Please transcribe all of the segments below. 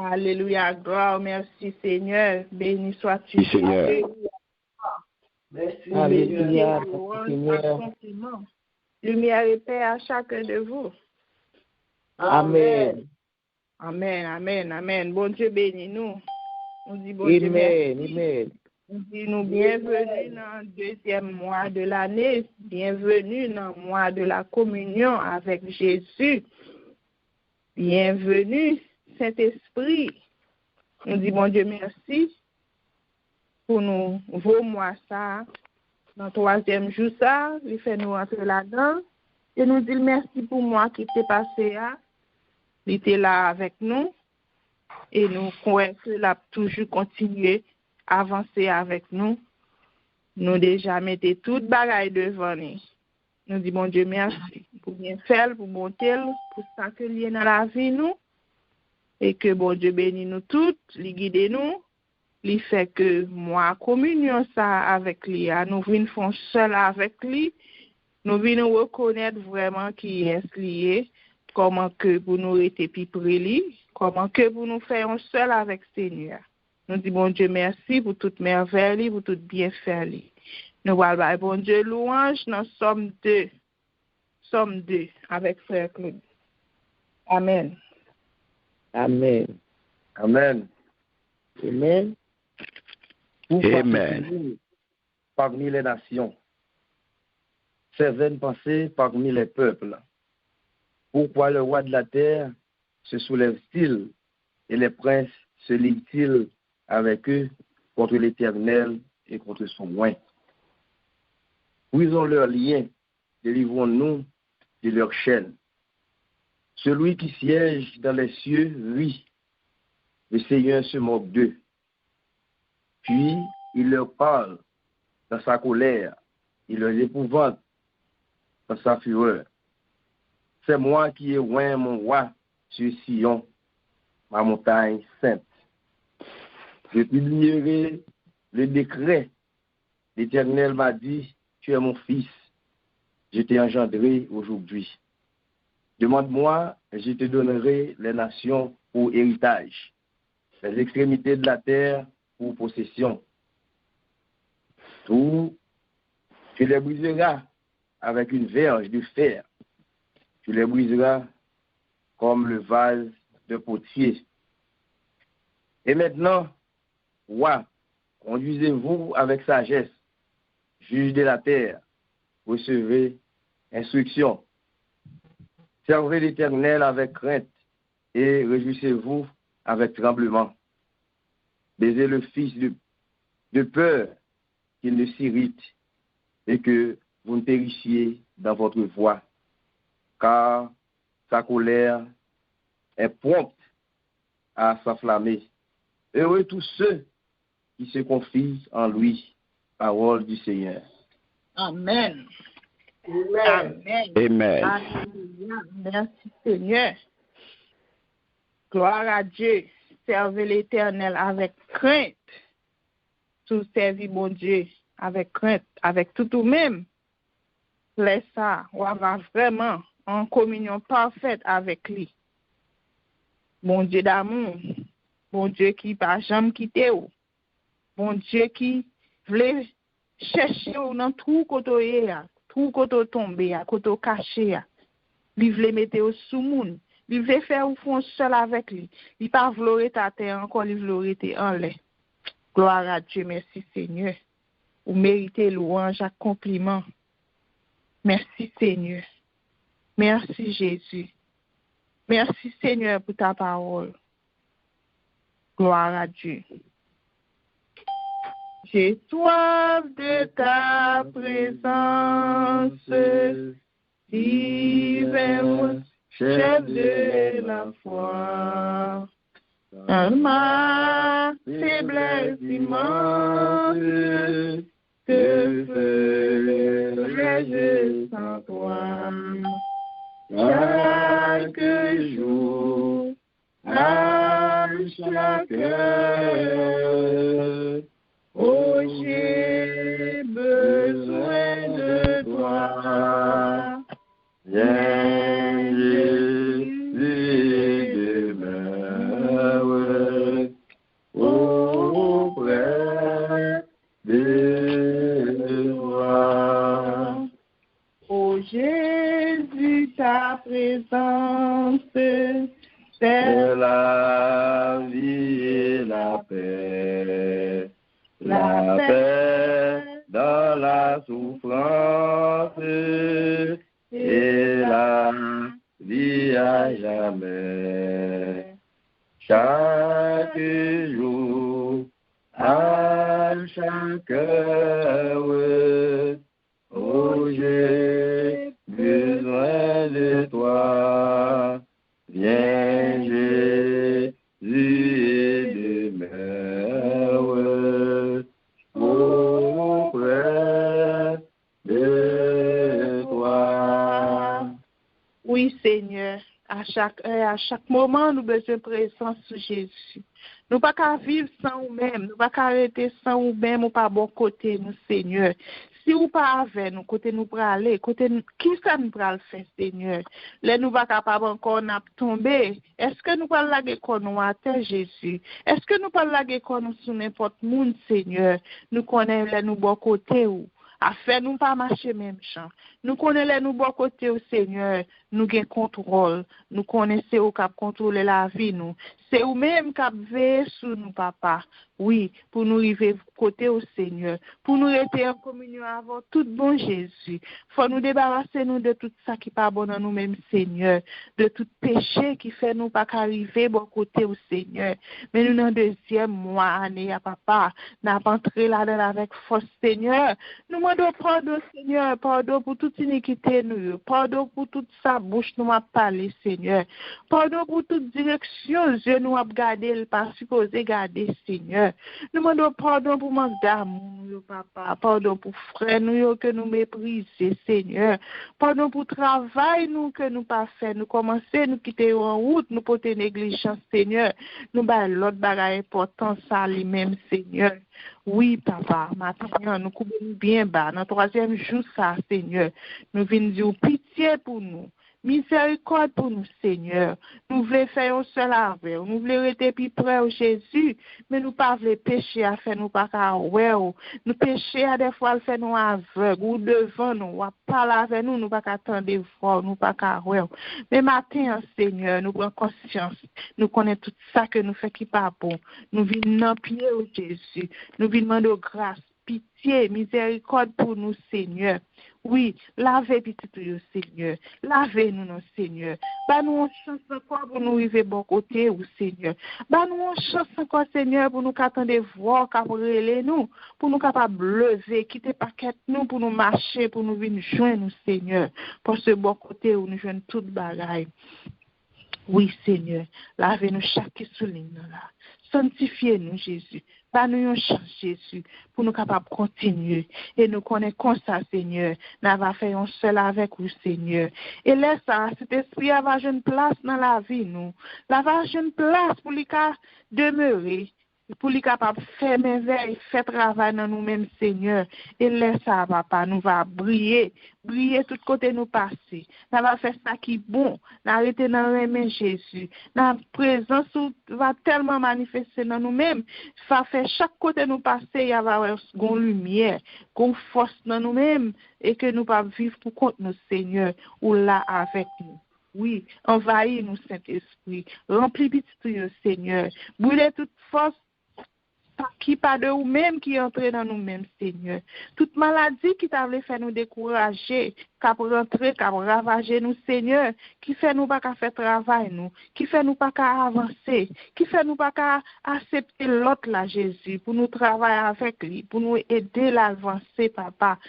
Alléluia, gloire, merci Seigneur. Béni sois-tu. Oui, Seigneur. Merci, Alléluia, Seigneur. Lumière et paix à chacun de vous. Amen. Amen, amen, amen. Bon Dieu bénis nous. On dit bon Dieu merci. Amen. On dit nous bienvenue dans le deuxième mois de l'année. Bienvenue dans le mois de la communion avec Jésus. Bienvenue, Saint-Esprit. On dit bon Dieu merci pour nous vos mois ça. Dans le troisième jour ça, il fait nous entrer là-dedans. Et nous dit merci pour moi qui t'est passé là. Il était là avec nous. Et nous croyons qu'il a toujours continué à avancer avec nous. Nous déjà mettons toute bagaille devant nous. Nous disons, bon Dieu, merci pour bien faire, pour monter, pour ça que l'il y a dans la vie, nous. Et que bon Dieu bénisse nous toutes, il guide nous. Il fait que moi, communion ça avec lui, nous venons faire seul avec lui. Nous venons reconnaître vraiment qui est lié, comment que pour nous être plus près lui, comment que pour nous faire seul avec Seigneur. Nous disons, bon Dieu, merci pour toute merveille, pour tout bienfait. Nous allons, bon Dieu, louange dans Somme 2. Somme 2, avec Frère Claude. Amen. Amen. Amen. Amen. Amen. Parmi les nations, ses vaines pensées parmi les peuples. Pourquoi le roi de la terre se soulève-t-il et les princes se liguent-ils avec eux contre l'Éternel et contre son oint? Brisons leurs liens, délivrons-nous de leurs chaînes. Celui qui siège dans les cieux, oui, le Seigneur se moque d'eux. Puis il leur parle dans sa colère, il leur épouvante dans sa fureur. C'est moi qui ai oint mon roi sur Sion, ma montagne sainte. Je publierai le décret. L'Éternel m'a dit, tu es mon fils, je t'ai engendré aujourd'hui. Demande-moi, et je te donnerai les nations pour héritage, les extrémités de la terre pour possession. Tout, tu les briseras avec une verge de fer. Tu les briseras comme le vase de potier. Et maintenant, roi, conduisez-vous avec sagesse, juge de la terre, recevez instruction. Servez l'Éternel avec crainte et réjouissez-vous avec tremblement. Baisez le Fils de peur qu'il ne s'irrite et que vous ne périssiez dans votre voie, car sa colère est prompte à s'enflammer. Heureux tous ceux qui se confient en lui. Parole du Seigneur. Amen. Amen. Alléluia. Merci Seigneur. Gloire à Dieu. Servez l'Éternel avec crainte. Tout servir mon Dieu avec crainte, avec tout même. Laisse ça, on va vraiment en communion parfaite avec lui. Bon Dieu d'amour, bon Dieu qui pas jamais quitté ou, bon Dieu qui voulait chercher ou dans tout côté tout côté tombé, côté caché, il voulait mettre au sous-monde, il voulait faire ou fond seul avec lui, il pas vouloir ta terre encore, il vouloir être en l'air. Gloire à Dieu, merci Seigneur. Vous méritez louange, accomplissement. Merci Seigneur. Merci Jésus. Merci Seigneur pour ta parole. Gloire à Dieu. J'ai soif de ta présence, divin chef de la foi. En ma faiblesse immense, que ferais-je sans toi? Chaque jour, à chaque heure, oh, j'ai besoin de toi. Viens, Jésus, demeure. la vie et la paix dans la souffrance et la vie à jamais. Chaque jour, à chaque heure, oh, j'ai besoin de toi. Viens, Jésus, et demeure auprès de toi. Oui, Seigneur, à chaque heure, à chaque moment, nous avons besoin de présence de Jésus. Nous ne pouvons pas vivre sans nous-mêmes, nous ne pouvons pas arrêter sans nous-mêmes ou pas bon côté, nous, Seigneur. Si ou pas avec nous, côté nous pour aller, côté nous, qui ça nous pour le faire, Seigneur? Là, nous pas capable encore de tomber. Est-ce que nous pas laguer qu'on nous à terre, Jésus? Est-ce que nous pas laguer qu'on nous sur n'importe monde, Seigneur? Nous connaissons là, nous bon côté ou. Afin nous pas marcher même champ. Nous connaissons nous bon côté au Seigneur, nous gain contrôle. Nous connaissons au cap contrôler la vie nous. C'est ou même cap veiller sur nous papa. Oui, pour nous arriver côté au Seigneur, pour nous rester en communion avec tout bon Jésus. Faut nous débarrasser nous de tout ça qui pas bon dans nous même Seigneur, de tout péché qui fait nous pas arriver bon côté au Seigneur. Mais nous dans deuxième mois année à papa, n'a pas entré là-dedans avec force Seigneur. Nous demandons pardon Seigneur, pardon pour toute iniquité nous, pardon pour toute sa bouche nous a parlé Seigneur. Pardon pour toute direction Dieu nous a gardé, pas supposé garder Seigneur. Nous demandons pardon pour manque d'amour, papa. Pardon pour frères nous que nous méprisons, Seigneur. Pardon pour travail nous que nous pas fait. Nous commencer, nous quitter en route, nous porter négligence, Seigneur. Nous bah l'autre bagaille important ça lui-même, Seigneur. Oui, papa, maintenant, nous coupons bien bas. Dans le troisième jour, ça, Seigneur. Nous venons dire pitié pour nous. Miséricorde pour nous, Seigneur. Nous voulons faire un seul avec. Nous voulons rester plus près de Jésus, mais nous ne pouvons pas pécher à faire nous pas qu'à ouais. Nous pécher à des fois à faire nous aveugles ou devant nous, ou parler avec nous, nous pas qu'à attendre voir, nous pas qu'à ouais. Mais maintenant, Seigneur, nous prenons conscience. Nous connaissons tout ça que nous faisons qui pas bon. Nous venons dans pied de Jésus. Nous venons demander grâce, pitié, miséricorde pour nous, Seigneur. Oui, lavez petit Seigneur. Lavez-nous, non, Seigneur. Bah nous une chance encore pour nous arriver bon côté, ou Seigneur. Bah nous une chance encore, Seigneur, pour nous attendre voir, capable nous, pour nous capable lever, quitter paquet nous, pour nous marcher, pour nous venir joindre nous, Seigneur. Pour ce bon côté où nous joignons toute bagaille. Oui, Seigneur. Lavez-nous chaque souligne là. Sanctifiez-nous, Jésus. Bah nous une chance, Jésus, pour nous capables de continuer. Et nous connaissons comme ça, Seigneur. Nous va faire un seul avec vous, Seigneur. Et laisse ça, cet esprit avoir une place dans la vie, nous. Avoir une place pour lui demeurer. Pour lui capable de faire merveille, faire travail dans nous-mêmes, Seigneur. Et laisse ça, papa, nous va briller tout côté nous passer. Nous va faire ça qui est bon. Nous arrêter dans le même Jésus. Notre présence va tellement manifester dans nous-mêmes. Ça fait chaque côté nous passer, il y a une lumière, une force dans nous-mêmes et que nous pas vivre pour compte nous, Seigneur, ou là avec nous. Oui, envahis nous, Saint-Esprit. Remplis petit Seigneur. Brûlez toute force qui pas de nous-mêmes qui entre dans nous-mêmes, Seigneur. Toute maladie qui t'a voulu faire nous décourager, qui rentrer, qui ravager nous, Seigneur, qui fait nous pas qu'à faire travail nous, qui fait nous pas qu'à avancer, qui fait nous pas qu'à accepter l'autre là, Jésus, pour nous travailler avec lui, pour nous aider à avancer, papa.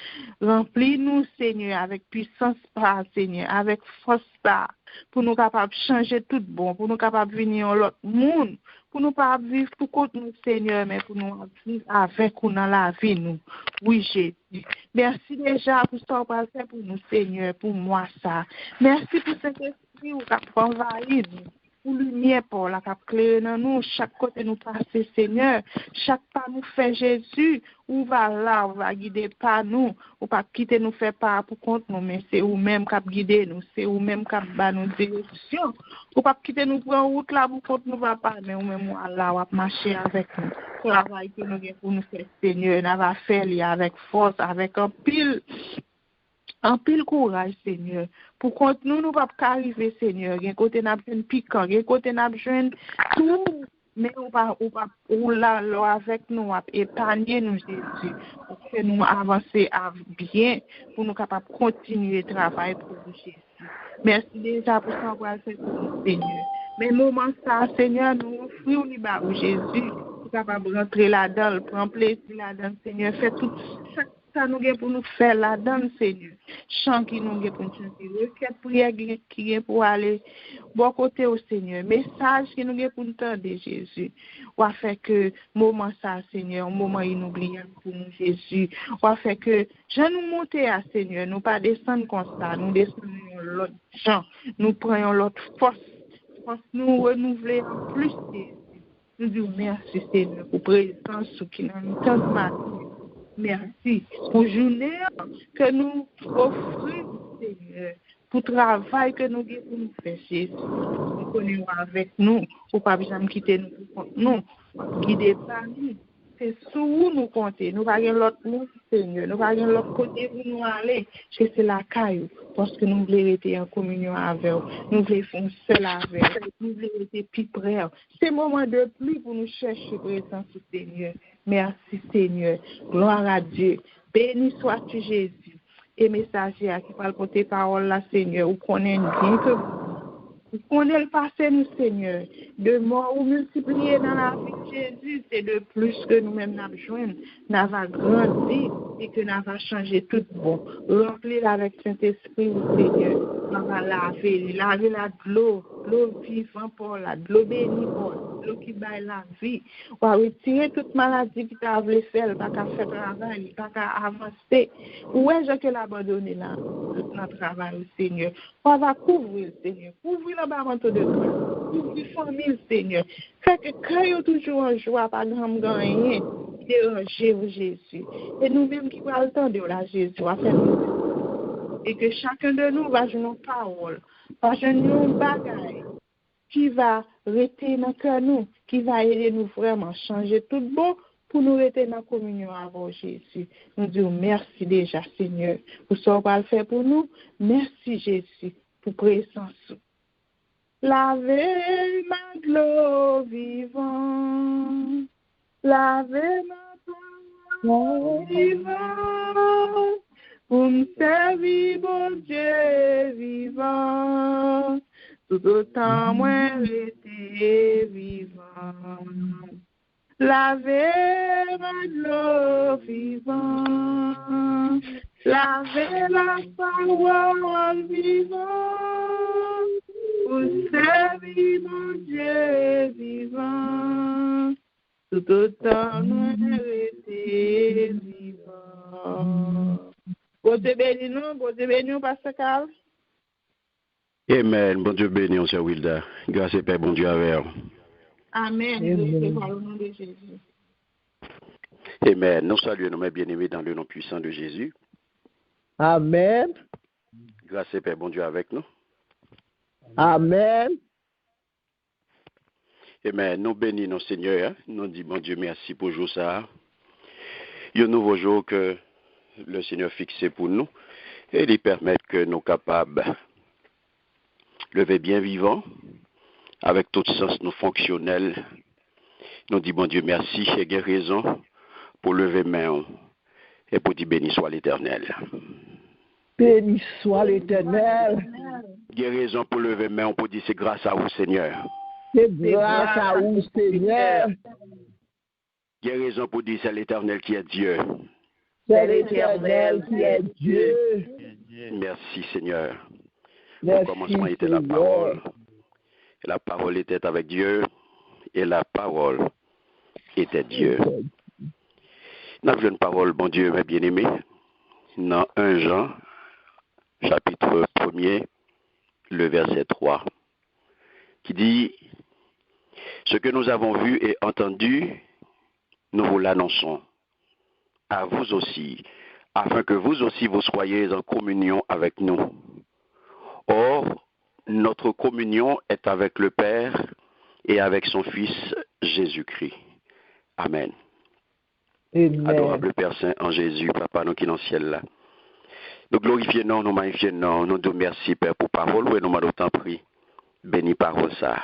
Remplis-nous, Seigneur, avec puissance par Seigneur, avec force par, pour nous capables de changer tout bon, pour nous capables de venir en l'autre monde, pour nous pas vivre pour contre nous, Seigneur, mais pour nous vivre avec nous dans la vie, nous. Oui, Jésus. Merci déjà pour ce qu'on va faire pour nous, Seigneur, pour moi, ça. Merci pour cet esprit qui a envahi nous. Pour lumière, pour la cap claire dans nous, chaque côté nous passer, Seigneur. Chaque pas nous fait Jésus. Ou va là, ou va guider pas nous, ou pas quitter nous faire pas pour compte nous, mais c'est ou même qui guider nous, c'est ou même qui va nous direction. Ou pas quitter nous pour route là pour compte nous va pas, mais ou même là, ou va marcher avec nous. Travail que nous avons pour nous faire, Seigneur, nous va faire avec force, avec un pile En pile courage, Seigneur. Pour qu'on nous pas arriver, Seigneur. Il y a côté n'a besoin piquant, il y a côté n'a besoin tout, mais on là avec nous, épargner nous, Jésus, pour que nous avancer bien, pour nous capables de continuer le travail pour vous, Jésus. Merci déjà pour ça, pour faire pour nous, Seigneur. Mais moment ça, Seigneur, nous offrons au Jésus, pour capable de rentrer là-dedans, prendre plaisir là-dedans, Seigneur. Fait tout ça nous avons pour nous faire là-dedans, Seigneur. Chant qui nous avons pour nous chanter, requête prière qui est pour aller bon côté au Seigneur. Message qui nous avons pour nous tendre, Jésus. On va faire que moment ça, Seigneur, moment inoubliable pour nous, Jésus. On va faire que je nous monter à Seigneur, nous pas descendre comme ça, nous descendons l'autre chant, nous prenons l'autre force nous renouveler en plus, Jésus. Nous disons merci, Seigneur, pour présence qui nous tente matin. Merci pour journée que nous offrons, Seigneur, pour le travail que nous avons pour nous faire, Jésus. Nous connaissons avec nous, pour ne pas jamais quitter nous, guider par nous. C'est sur où nous compter. Nous n'avons pas l'autre monde, Seigneur. Nous n'avons pas l'autre côté où nous aller. C'est la caille. Parce que nous voulons être en communion avec vous. Nous voulons faire seul avec vous. Nous voulons être plus près. C'est le moment de pluie pour nous chercher présence du Seigneur. Merci, Seigneur. Gloire à Dieu. Béni sois-tu, Jésus. Et messager qui parle pour tes paroles, là, Seigneur. Vous connaissez bien que vous connaissez le passé, nous, Seigneur. De mort ou multiplier dans la vie de Jésus, c'est de plus que nous-mêmes nous besoin. Nous avons grandi et que nous avons changé tout bon. Remplir avec Saint-Esprit, Seigneur. Nous avons laver la de l'eau vivante pour la, de l'eau bénie pour l'eau qui baille la vie. On va retirer toute maladie qui t'a voulu faire, pas qu'à faire travail, pas qu'à avancer. Où est-ce que l'abandonner là, notre travail, Seigneur? On va couvrir, Seigneur. Couvrir le baranto de toi. Couvrir la famille, Seigneur. Fait que quand il y a toujours en joie, pas grand gagner, déranger Jésus. Et nous-mêmes qui va le temps de la Jésus, à faire et que chacun de nous va jouer nos paroles, va jouer nos bagailles, qui va rester dans le cœur nous, qui va aider nous vraiment changer tout bon pour nous rester dans la communion avec Jésus. Nous disons merci déjà, Seigneur, pour ce qu'on va le faire pour nous. Merci, Jésus, pour présence. Lavez ma gloire vivante, lavez ma gloire vivante, pour me servir, bon Dieu vivant, tout autant moi j'étais vivant. Lavez ma gloire vivant, lavez la parole vivante, pour servir, mon Dieu vivant, tout autant moi j'étais vivant. Bon Dieu béni nous, Pasteur Carl. Amen. Bon Dieu béni, on Wilda. Grâce et paix, bon Dieu avec vous. Amen. Au nom de Jésus. Amen. Nous saluons nos bien-aimés dans le nom puissant de Jésus. Amen. Grâce et paix, bon Dieu avec nous. Amen. Amen. Nous bénissons Seigneur. Nous disons, bon Dieu, merci pour jour ça. Un nouveau jour que le Seigneur fixé pour nous et il permet que nous capables lever bien vivant avec tout sens nous fonctionnel. Nous disons bon Dieu merci et guérison pour lever main et pour dire béni soit l'Éternel. Béni soit l'Éternel. Guérison pour lever main pour dire c'est grâce à vous Seigneur. C'est grâce à vous Seigneur. Guérison pour dire c'est l'Éternel qui est Dieu. C'est l'Éternel qui est Dieu. Merci Seigneur. Merci, au commencement était la parole. Et la parole était avec Dieu. Et la parole était Dieu. Nous avons une parole, bon Dieu, mes bien-aimés, dans 1 Jean, chapitre 1er, le verset 3, qui dit « Ce que nous avons vu et entendu, nous vous l'annonçons à vous aussi, afin que vous aussi vous soyez en communion avec nous. Or, notre communion est avec le Père et avec son Fils Jésus-Christ. Amen. Amen. Adorable Père Saint en Jésus, Papa, nous qui dans le ciel là. Nous glorifions, nous magnifions, nous te remercions, Père, pour parole, et nous m'en autant pris. Bénis parole ça.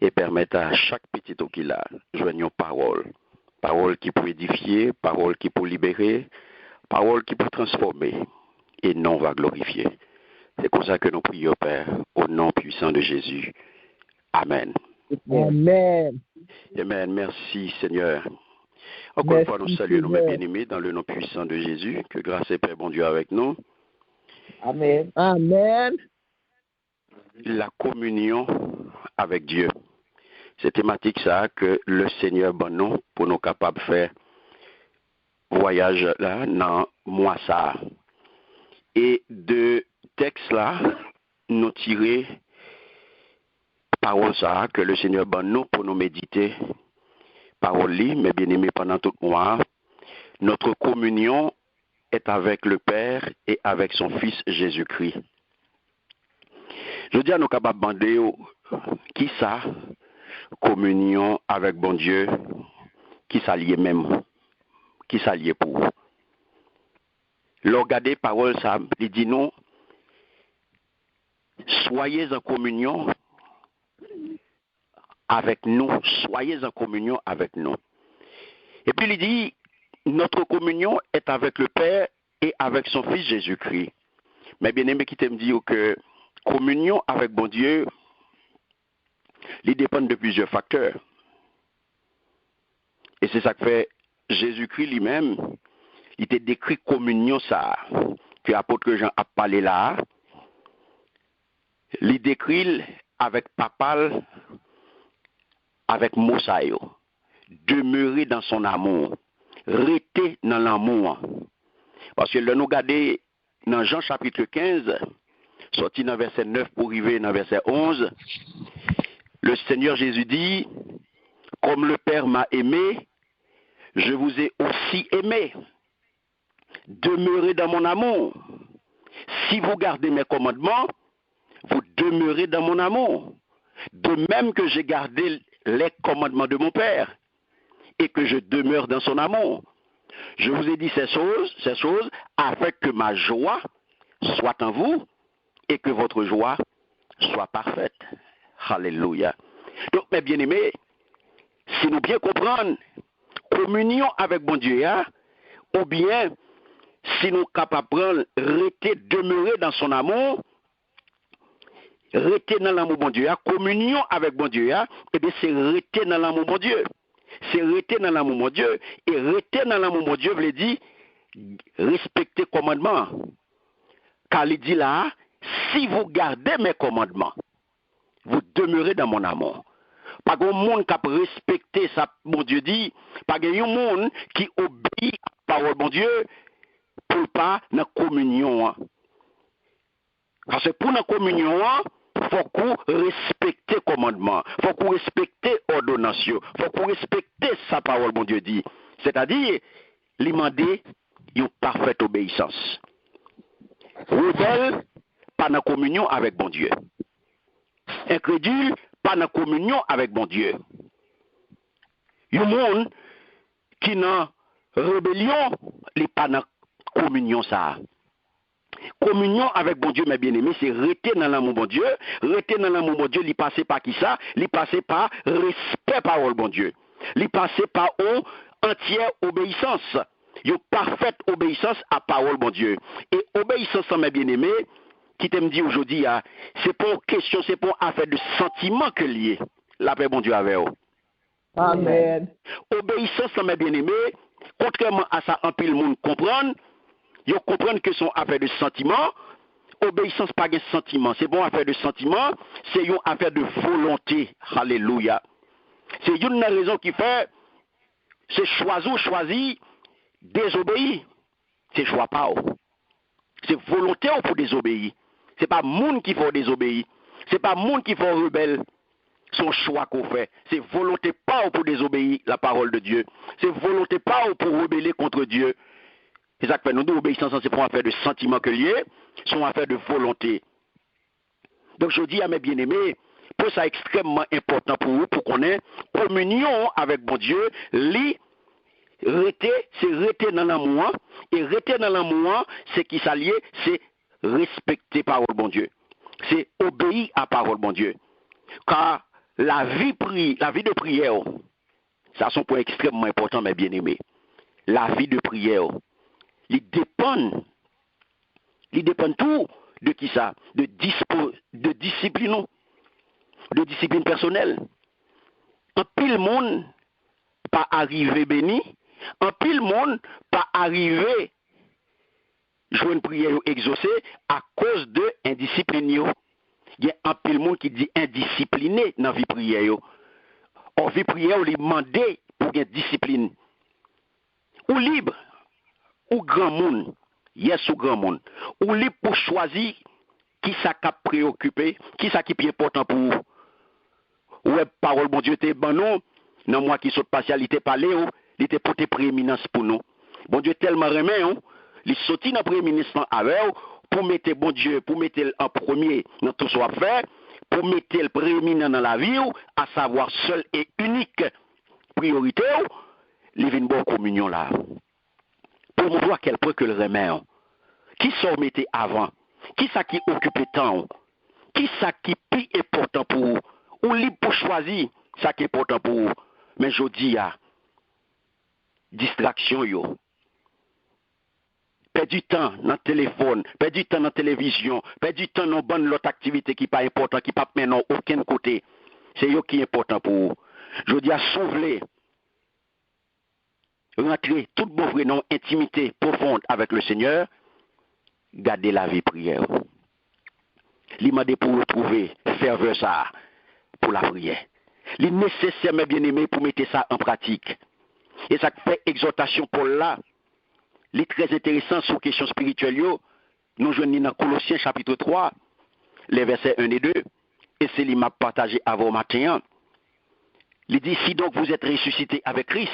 Et permettre à chaque petit qui l'a, joignons parole. Parole qui peut édifier, parole qui peut libérer, parole qui peut transformer. Et non va glorifier. C'est comme ça que nous prions, Père, au nom puissant de Jésus. Amen. Amen. Amen. Merci, Seigneur. Encore une fois, nous saluons nos bien-aimés dans le nom puissant de Jésus. Que grâce et paix, bon Dieu, avec nous. Amen. Amen. La communion avec Dieu. C'est thématique ça que le Seigneur bon nous pour nous capables de faire voyage là dans mois ça. Et de texte là, nous tirer parole ça que le Seigneur bon nous pour nous méditer. Parole li, mes bien-aimés, pendant tout le mois, notre communion est avec le Père et avec son Fils Jésus-Christ. Je dis à nous capables de demander qui ça, communion avec bon Dieu, qui s'allie même, qui s'allie pour. Regardez parole ça, il dit nous, soyez en communion avec nous, soyez en communion avec nous. Et puis il dit, notre communion est avec le Père et avec son Fils Jésus-Christ. Mais bien aimé qui t'aime dire que communion avec bon Dieu, il dépend de plusieurs facteurs. Et c'est ça que fait Jésus-Christ lui-même, il t'a décrit communion ça, que l'apôtre Jean a parlé là, il décrit avec papal, avec Mosaïo, demeurer dans son amour, rester dans l'amour. Parce que là, nous regardons dans Jean chapitre 15, sorti dans verset 9 pour arriver dans verset 11, le Seigneur Jésus dit, comme le Père m'a aimé, je vous ai aussi aimé. Demeurez dans mon amour. Si vous gardez mes commandements, vous demeurez dans mon amour. De même que j'ai gardé les commandements de mon Père et que je demeure dans son amour. Je vous ai dit ces choses, afin que ma joie soit en vous et que votre joie soit parfaite. Alléluia. Donc, mes bien-aimés, si nous bien comprenons, communion avec bon Dieu, ou bien, si nous sommes capables de rester, demeurer dans son amour, rester dans l'amour bon Dieu, communion avec bon Dieu, et bien c'est rester dans l'amour bon Dieu. C'est rester dans l'amour bon Dieu. Et rester dans l'amour bon Dieu veut dire respecter les commandements. Car il dit là, si vous gardez mes commandements, vous demeurez dans mon amour. Pas de monde qui a respecté ça, bon Dieu dit, pas de monde qui obéit à la parole bon Dieu pour pas dans la communion. Parce que pour la communion, il faut qu'on respecte les commandements, il faut qu'on respecte l'ordonnance, il faut qu'on respecte sa parole, bon Dieu dit. C'est-à-dire, lui demander une parfaite obéissance. Rebelle, pas dans la communion avec bon Dieu. Incrédule, pas dans la communion avec bon Dieu. Il y a un monde qui dans rébellion, il n'est pas dans la communion ça. Communion avec bon Dieu, mes bien-aimés, c'est rester dans l'amour bon Dieu. Rester dans l'amour bon Dieu, il passe par qui ça? Il passe par respect parole bon Dieu. Il passe par entière obéissance. Une parfaite obéissance à parole bon Dieu. Et obéissance, mes bien-aimés, qui t'aime dit aujourd'hui, c'est pas une question, c'est pas une affaire de sentiment que lié. La paix bon Dieu avec vous. Amen. Obéissance, mes bien-aimés, contrairement à ça, un peu le monde comprend. Ils comprennent que son affaire de sentiment, obéissance pas de sentiment, c'est bon affaire de sentiment, c'est une affaire de volonté. Alléluia. C'est une raison qui fait, c'est choisi, désobéir. C'est choix pas. C'est volonté pour désobéir. C'est pas monde qui faut désobéir. C'est pas monde qui faut rebelle. Son choix qu'on fait. C'est volonté pas pour désobéir la parole de Dieu. C'est volonté pas pour rebeller contre Dieu. C'est ça que fait nous deux obéissance, c'est pour une affaire de sentiment que lié, c'est une affaire de volonté. Donc je dis à mes bien-aimés, pour ça extrêmement important pour vous, pour qu'on ait communion avec bon Dieu, c'est rester dans l'amour, et rester dans l'amour, c'est qui s'allie, c'est respecter parole bon Dieu. C'est obéir à parole bon Dieu. Car la vie de prière, ça c'est un point extrêmement important, mes bien-aimés. La vie de prière, il dépend tout de qui ça? De discipline, de discipline personnelle. Un pile monde pas arrivé béni, un pile monde pas arrivé jouer une prière exaucée à cause de indiscipline. Il y a un pile monde qui dit indiscipliné dans la vie prière. En vie prière, on lui demande pour une discipline. Ou libre, ou grand monde, yes ou grand monde, ou libre pour choisir qui ça qui préoccupé, qui ça qui est important pour vous. Ouais, parole bon Dieu t'es bon non, non moi qui saute partialité parler, il était pour tes prééminence pour nous. Bon Dieu tellement remet, il sorti dans prééminence avec pour mettre bon Dieu, pour mettre en premier dans tout ce qu'on fait, pour mettre le prééminent dans la vie, à savoir seul et unique priorité, il vient une bonne communion là. Pour montrer à quel point que le remet. Qui s'en mettait avant? Qui ça qui occupait temps? Qui ça qui plus important pour vous? Ou libre pour choisir ça qui est important pour vous? Mais je dis, distraction yo. Perd du temps dans le téléphone, perd du temps dans la télévision, perd du temps dans bonne l'autre activité qui n'est pas important, qui n'est pas maintenant aucun côté. C'est yo qui est important pour vous. Je dis à sauver. Rentrer tout bon vrai dans intimité profonde avec le Seigneur, garder la vie prière. L'imandé pour retrouver ferveur ça pour la prière. Il est nécessaire, mes bien-aimés, pour mettre ça en pratique. Et ça fait exhortation pour là. Il est très intéressant sur question spirituelle. Nous joignons dans Colossiens chapitre 3, les versets 1 et 2. Et c'est lui m'a partagé avant matin. Il dit, si donc vous êtes ressuscité avec Christ,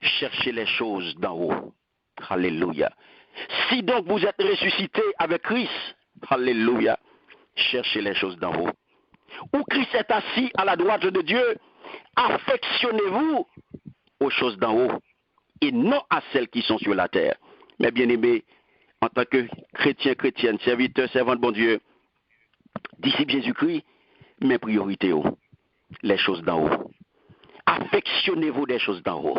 cherchez les choses d'en haut. Alléluia. Si donc vous êtes ressuscité avec Christ, alléluia, cherchez les choses d'en haut. Où Christ est assis à la droite de Dieu, affectionnez-vous aux choses d'en haut et non à celles qui sont sur la terre. Mais bien aimés, en tant que chrétienne, serviteur, servant de bon Dieu, disciple Jésus-Christ, mes priorités, les choses d'en haut. Affectionnez-vous des choses d'en haut.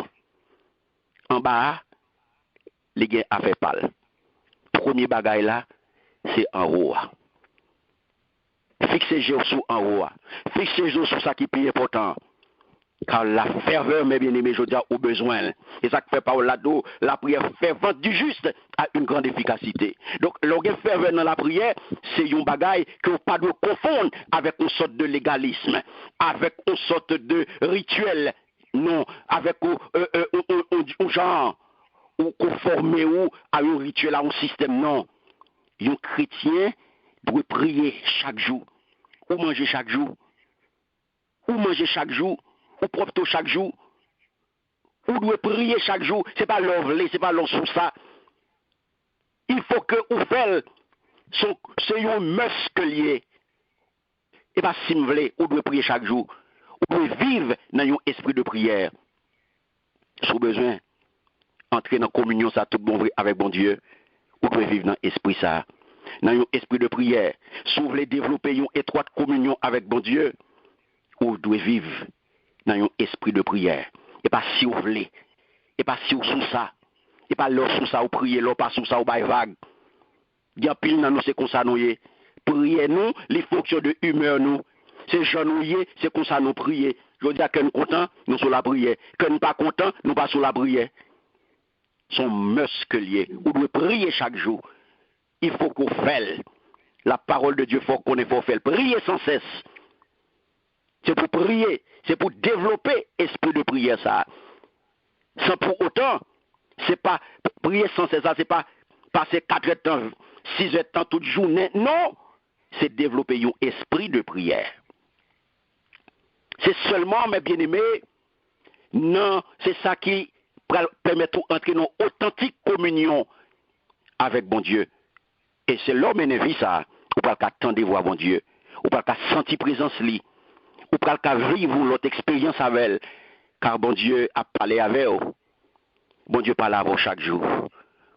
En bas, les gars a fait pâle. Premier bagaille là, c'est en haut. Fixez vos sous en haut. Fixez vos sous ça qui est plus important. Car la ferveur, mes bien-aimés, je dis au besoin. Et ça fait par là-dedans, la prière fervente du juste a une grande efficacité. Donc, le ferveur dans la prière, c'est un bagaille que vous ne pas de confondre avec une sorte de légalisme, avec une sorte de rituel, non, avec un genre, ou conformer à un rituel, à un système, non. Un chrétien doit prier chaque jour, ou manger chaque jour, ou propre chaque jour, ou doit prier chaque jour. C'est pas l'envelé, c'est pas l'on sous ça. Il faut que vous faites, c'est un musclier. Et pas si vous voulez, vous devez prier chaque jour. Vous devez vivre dans un esprit de prière. Si vous avez besoin d'entrer dans la communion, ça tout bon vrai avec bon Dieu, vous devez vivre dans l'esprit ça. Dans un esprit de prière. Si vous voulez développer une étroite communion avec bon Dieu, vous devez vivre dans un esprit de prière. Et pas si vous voulez. Et pas si vous sous ça. Et pas l'heure sous ça, vous priez, l'heure pas sous ça, vous baillez vague. Il y a pile dans nous, c'est comme ça nous y. Priez nous, les fonctions de humeur nous. C'est genouiller, c'est comme ça nous prier. Je veux dire que nous contents, nous sur la prière. Que nous pas contents, nous pas sur la prière. Son musclier. Vous devez prier chaque jour. Il faut qu'on fasse. La parole de Dieu, il faut qu'on ait faut faire. Prier sans cesse. C'est pour prier. C'est pour développer l'esprit de prière, ça. Sans pour autant, c'est pas prier sans cesse, ça, c'est pas passer 4 heures de temps, 6 heures de temps toute journée. Non, c'est développer un esprit de prière. C'est seulement, mes bien-aimés, non, c'est ça qui permet d'entrer dans une authentique communion avec bon Dieu. Et c'est l'homme et vie ça, ou pas qu'à attendre voir bon Dieu, ou pas qu'à sentir présence lui, ou pas qu'à vivre l'autre expérience avec elle, car bon Dieu a parlé avec vous, Bon Dieu parle avant chaque jour.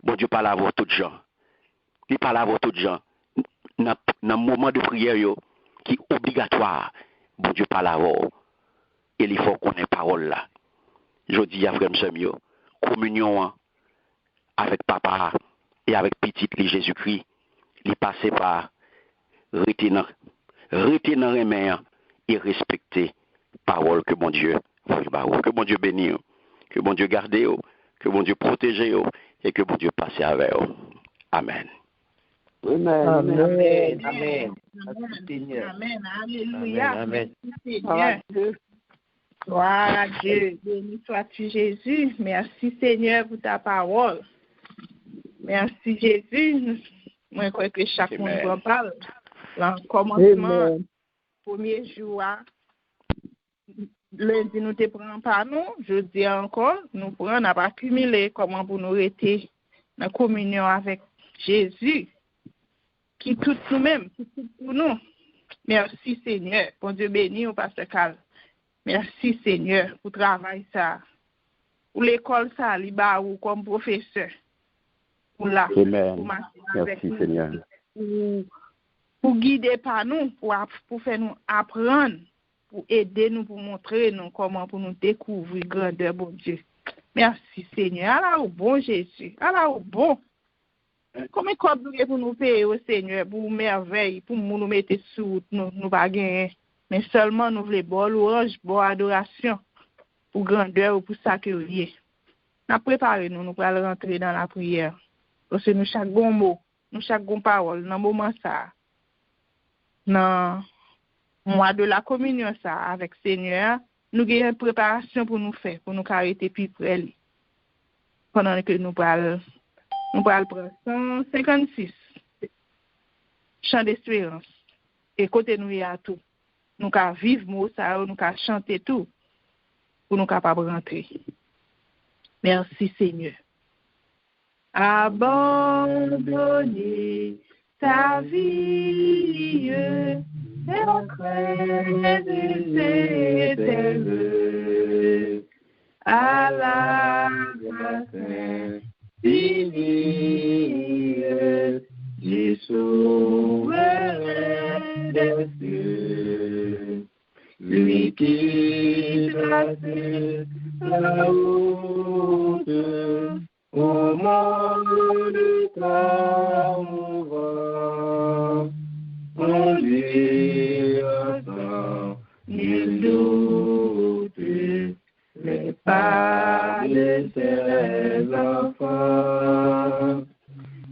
Bon Dieu parle avant tout gens. Il parle avant tout gens. Dans le moment de prière qui est obligatoire, bon Dieu parle avant. Et il faut qu'on ait parole là. Je dis à frère Msemio, communion avec papa et avec petit Jésus-Christ, il passe par retenir les mains et respecter parole que bon Dieu veut. Que bon Dieu bénisse, que bon Dieu garde, que bon Dieu protège et que bon Dieu passe avec eux. Amen. Amen. Amen. Amen. Amen. Alléluia. Amen. Merci, Seigneur. Gloire à Dieu. Béni sois-tu, Jésus. Merci, Seigneur, pour ta parole. Merci, Jésus. Moi, je crois que chaque monde en parle. Dans le commencement, premier jour, lundi, nous te prenons par nous. Jeudi encore, nous prenons, n'a pas accumulé comment pour nous rester en communion avec Jésus, qui tout nous-mêmes, qui tout pour nous. Merci, Seigneur. Bon Dieu béni au pasteur Carl. Merci, Seigneur, pour le travail ça. Pour l'école ça, liba ou comme professeur. Pour là. Amen. Merci, Seigneur. Pour guider par nous, pour faire nous apprendre, pour aider nous, pour montrer nous comment pour nous découvrir grandeur, bon Dieu. Merci, Seigneur. Alors, bon Jésus. Alors, bon. Comment est-ce pour nous payer au Seigneur, pour merveille, pour nous mettre sous nous pas gagner, mais seulement nous voulons bon louange, bon adoration, pour grandeur ou pour sacré. Nous préparons nous pour rentrer dans la prière. Parce que nous chaque bon mot, nous chaque bonne parole, dans le moment ça, dans le mois de la communion ça, avec Seigneur, nous avons une préparation pour nous faire, pour nous arrêter puis près. Pendant que nous parlons. Nous allons prendre 156. Chant d'espérance. Et côté nous y a tout. Nous allons vivre mot ça, nous allons chanter tout pour nous capables de rentrer. Merci Seigneur. Abandonner ta vie, et éternelle, à la grâce fini, du souverain des cieux, lui qui trace la route au monde du corps mouvant, conduit sans nul doute les pas de ses enfants,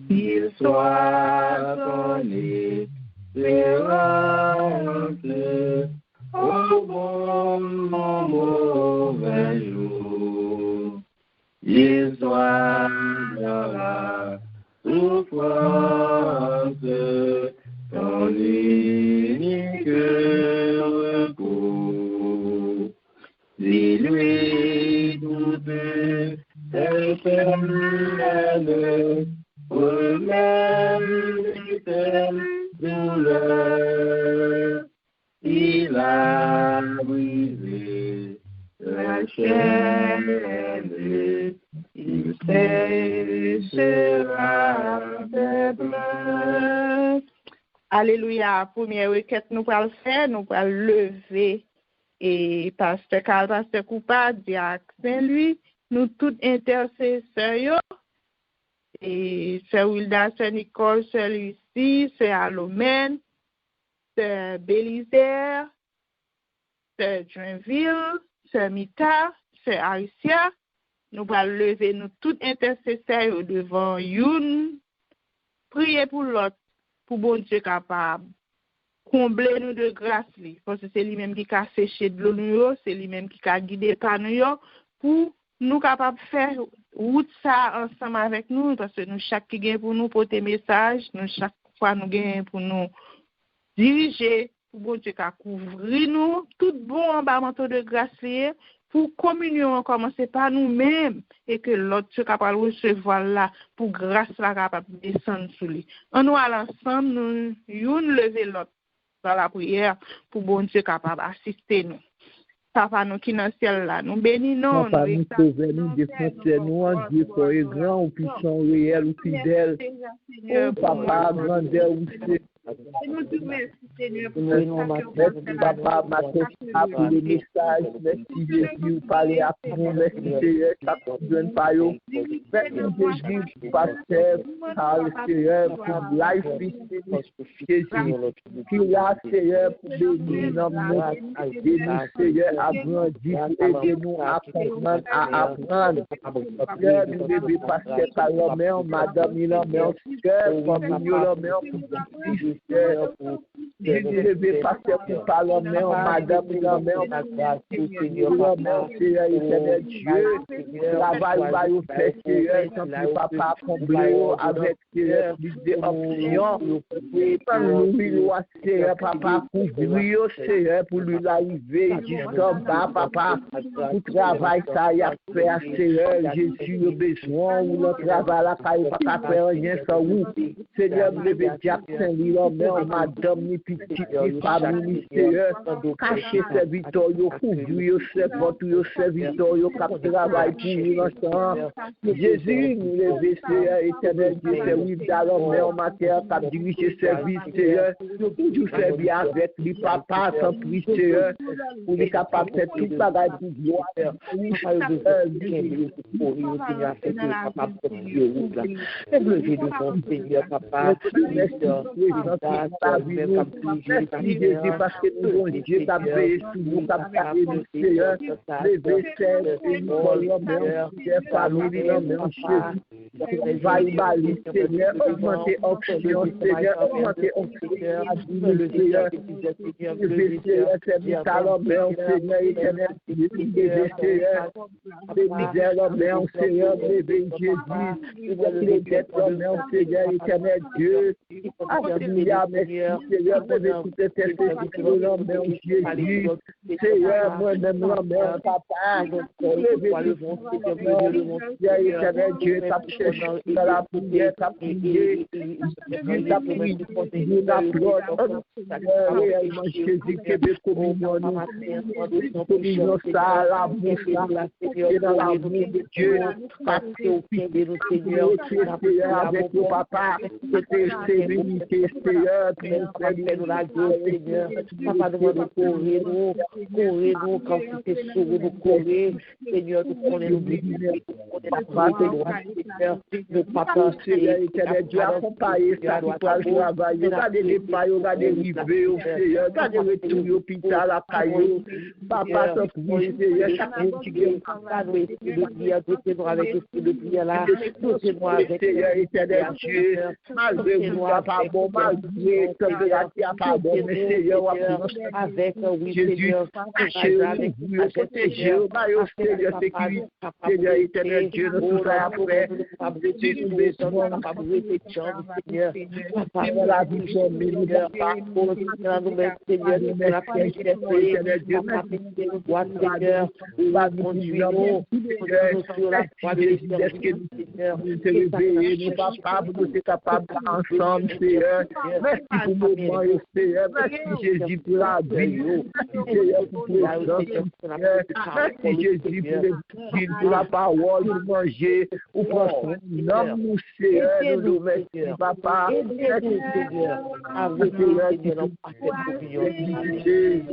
qu'ils soient sonnés l'errance au bon mauvais jour, ils soient dans la souffrance, ton unique recours. Dis-lui toutes tes peines, pour même telle douleur, il a brisé la chaîne, il séchera tes pleurs. Alléluia. Première requête, nous allons faire, nous allons lever. Et pasteur Carl, pasteur Coupa, Diacre Saint-Louis, nous tous intercesseurs, et sœur Wilda, sœur Nicole, sœur Lucie, sœur Alomène, sœur Bélisaire, sœur Joinville, sœur Mita, sœur Aricia, nous allons lever nous tous intercesseurs devant Youn, prier pour l'autre, pour bon Dieu capable. Combler nous de grâce, parce que c'est lui-même qui a séché de l'eau, c'est lui-même qui a guidé par nous, pour nous capables de faire route ça ensemble avec nous, parce que nous, chaque qui gagne pour nous porter message, nous, chaque fois nous gagnons pour nous diriger, pour bon Dieu qui couvrir nous, tout bon en bas manteau de grâce, pour communion commencer par nous-mêmes, et que l'autre soit capable de recevoir là, pour grâce là capable de descendre sur lui. On nous allons ensemble, nous lever l'autre dans la prière pour bon Dieu capable d'assister nous. Papa nous qui dans le ciel là, nous bénissons. Papa nous sauver, nous défendre, nous en Dieu fort et grand, ou puissant, réel, ou fidèle. Oh papa, grandeur, ou c'est. Papa, ma tête pour le message, merci Jésus, vous parlez à nous, merci Seigneur, ça ne donne pas yo. Merci Jésus, pasteur, Charles Seigneur, pour life, Jésus, qui l'a Seigneur, pour bénir nous, aider nous Seigneur, à grandir, pour aider nous à comprendre, à apprendre. Seigneur, nous devons passer par la main, madame, il a main, cœur, famille, la main, pour je devais passer pour par la main, madame, la main, Seigneur, Seigneur, éternel Dieu, travail va vous faire, Seigneur, tant que papa comblé avec Seigneur, plus d'options, nous, Seigneur, papa, couvrir, Seigneur, pour lui l'arriver, jusqu'en bas, papa, pour travail, ça y a fait, Seigneur, Jésus, le besoin, ou le travail, la caille, papa, faire rien sans vous, Seigneur, vous devez Jackson, la main, madame, ni petite, ni famille, Seigneur, cachez serviteur, couvrir, serviteur, serviteur, cap travail pour l'ensemble. Jésus, nous levons, Seigneur, éternel Dieu, c'est oui, dans la main, matière, cap diriger service, Seigneur, toujours servir avec lui, papa, sans prix, Seigneur, pour les capables de faire tout bagage pour gloire. Merci Jésus parce que nous avons Dieu qui a veillé sur nous, qui a gardé nous, Seigneur, les vaisselles, les familles, Jésus, va y aller, Seigneur, augmenter option, Seigneur, augmenter option, Seigneur, Seigneur, service à l'homme, Seigneur, éternel, Seigneur, les misères, l'homme, Seigneur, bébé Jésus, les dettes, l'homme, Seigneur, éternel Dieu, alléluia, merci, Seigneur, pour écouter tes l'homme, Jésus, Seigneur, moi-même, l'homme, papa, levez vous, Seigneur, éternel Dieu, t'as cherché dans la prière, t'as prié, t'as prié, t'as prié, réellement, Jésus, que des communions, communions, ça, la bouche, et dans la bouche de Dieu, Seigneur, avec le papa, c'était sérénité, Seigneur, nous la grâce, Seigneur, papa, demande courir nous, quand c'était sur nous, courir, Seigneur, nous prenons la grâce, Seigneur, le papa, Seigneur, éternel Dieu, accompagner ça, pour le travail, regardez les pailles, regardez les rivets, Seigneur, regardez le retour, l'hôpital, la caillou, papa, ça prie, Seigneur, chaque monde qui vient, le prière, nous avec l'esprit de prière là, nous avec Seigneur, éternel Dieu, malgré vous, papa, bon, malgré température, papa, bon, mais Seigneur, avec, oui, Seigneur, cachez vous, protégez-vous, Seigneur, sécurité, Seigneur, éternel Dieu, nous tous à après, si nous besoin, papa, vous êtes chance, Seigneur, papa, la vie, Seigneur, pour nous mettre, Seigneur, pour la paix, Seigneur, Dieu, nous doit, Seigneur, conduire-nous, sur la foi de l'Esprit, Seigneur, nous te réveiller, nous, papa, vous êtes capables ensemble, Seigneur, merci pour le moment, Seigneur, merci Jésus pour la vie, merci Seigneur pour merci Jésus pour la parole, pour manger, pour prendre soin, nous, Seigneur, nous remercions, papa, merci Seigneur, avec Seigneur, qui nous passe Jésus,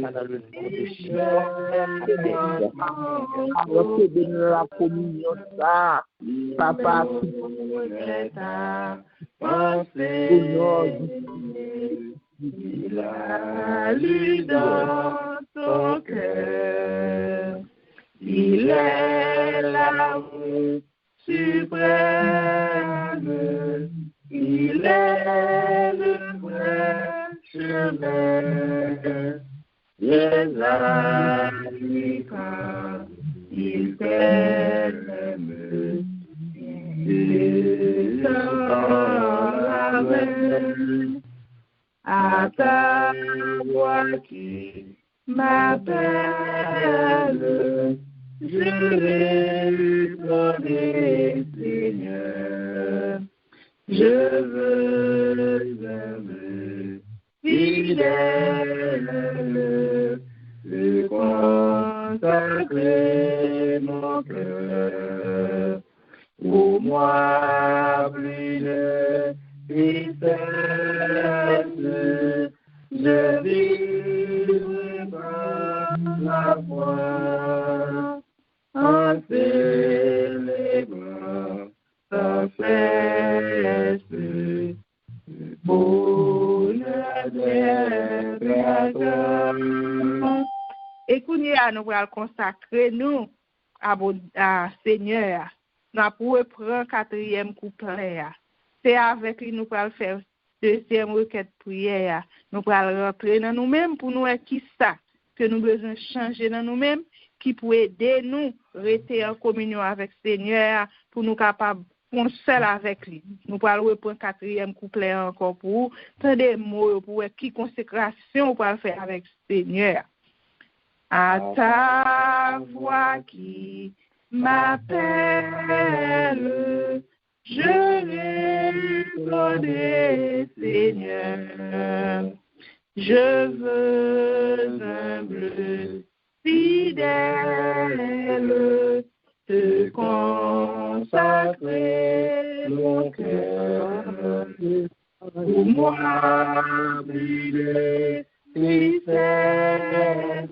dans le nom de Jésus, la communion, ça, papa, il a lu dans ton cœur, il est l'amour suprême, il est le vrai chemin, les amis quand il t'aime, il tend la main à ta voix qui m'appelle, je répondrai, Seigneur, je veux aimer fidèle, le croire. consacrer mon cœur. Pour moi, plus de tristesse, je vivrai par la foi, en célébrant ta fête, bonheur d'être à toi. Et qu'on y a, nous allons consacrer nous à Seigneur. Nous allons reprendre 4e couplet. C'est avec lui nous allons faire 2e requête prière. Nous allons rentrer dans nous-mêmes pour nous qui ça que nous besoin changer dans nous-mêmes, qui peut aider nous à rester en communion avec Seigneur pour nous capables on seul avec lui. Nous allons reprendre 4e couplet encore pour vous. Tant des mots pour qui consécration pour le faire avec Seigneur. À ta voix qui m'appelle, je répondrai, Seigneur. Je veux humble, fidèle, te consacrer mon cœur. Pour moi, brûler, tristesse,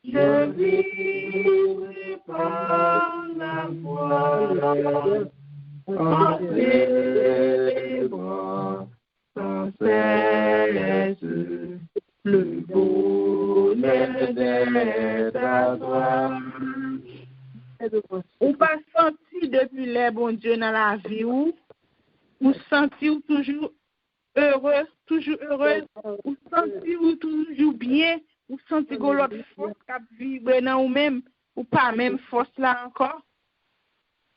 je vivrai par la foi, en célébrant sans cesse le bonheur d'être à toi. Ou pas senti depuis les bon Dieu dans la vie ou senti ou toujours heureux, ou senti ou toujours bien, ou senti que l'autre force qui vibre dans nous-mêmes, ou pas même force là encore,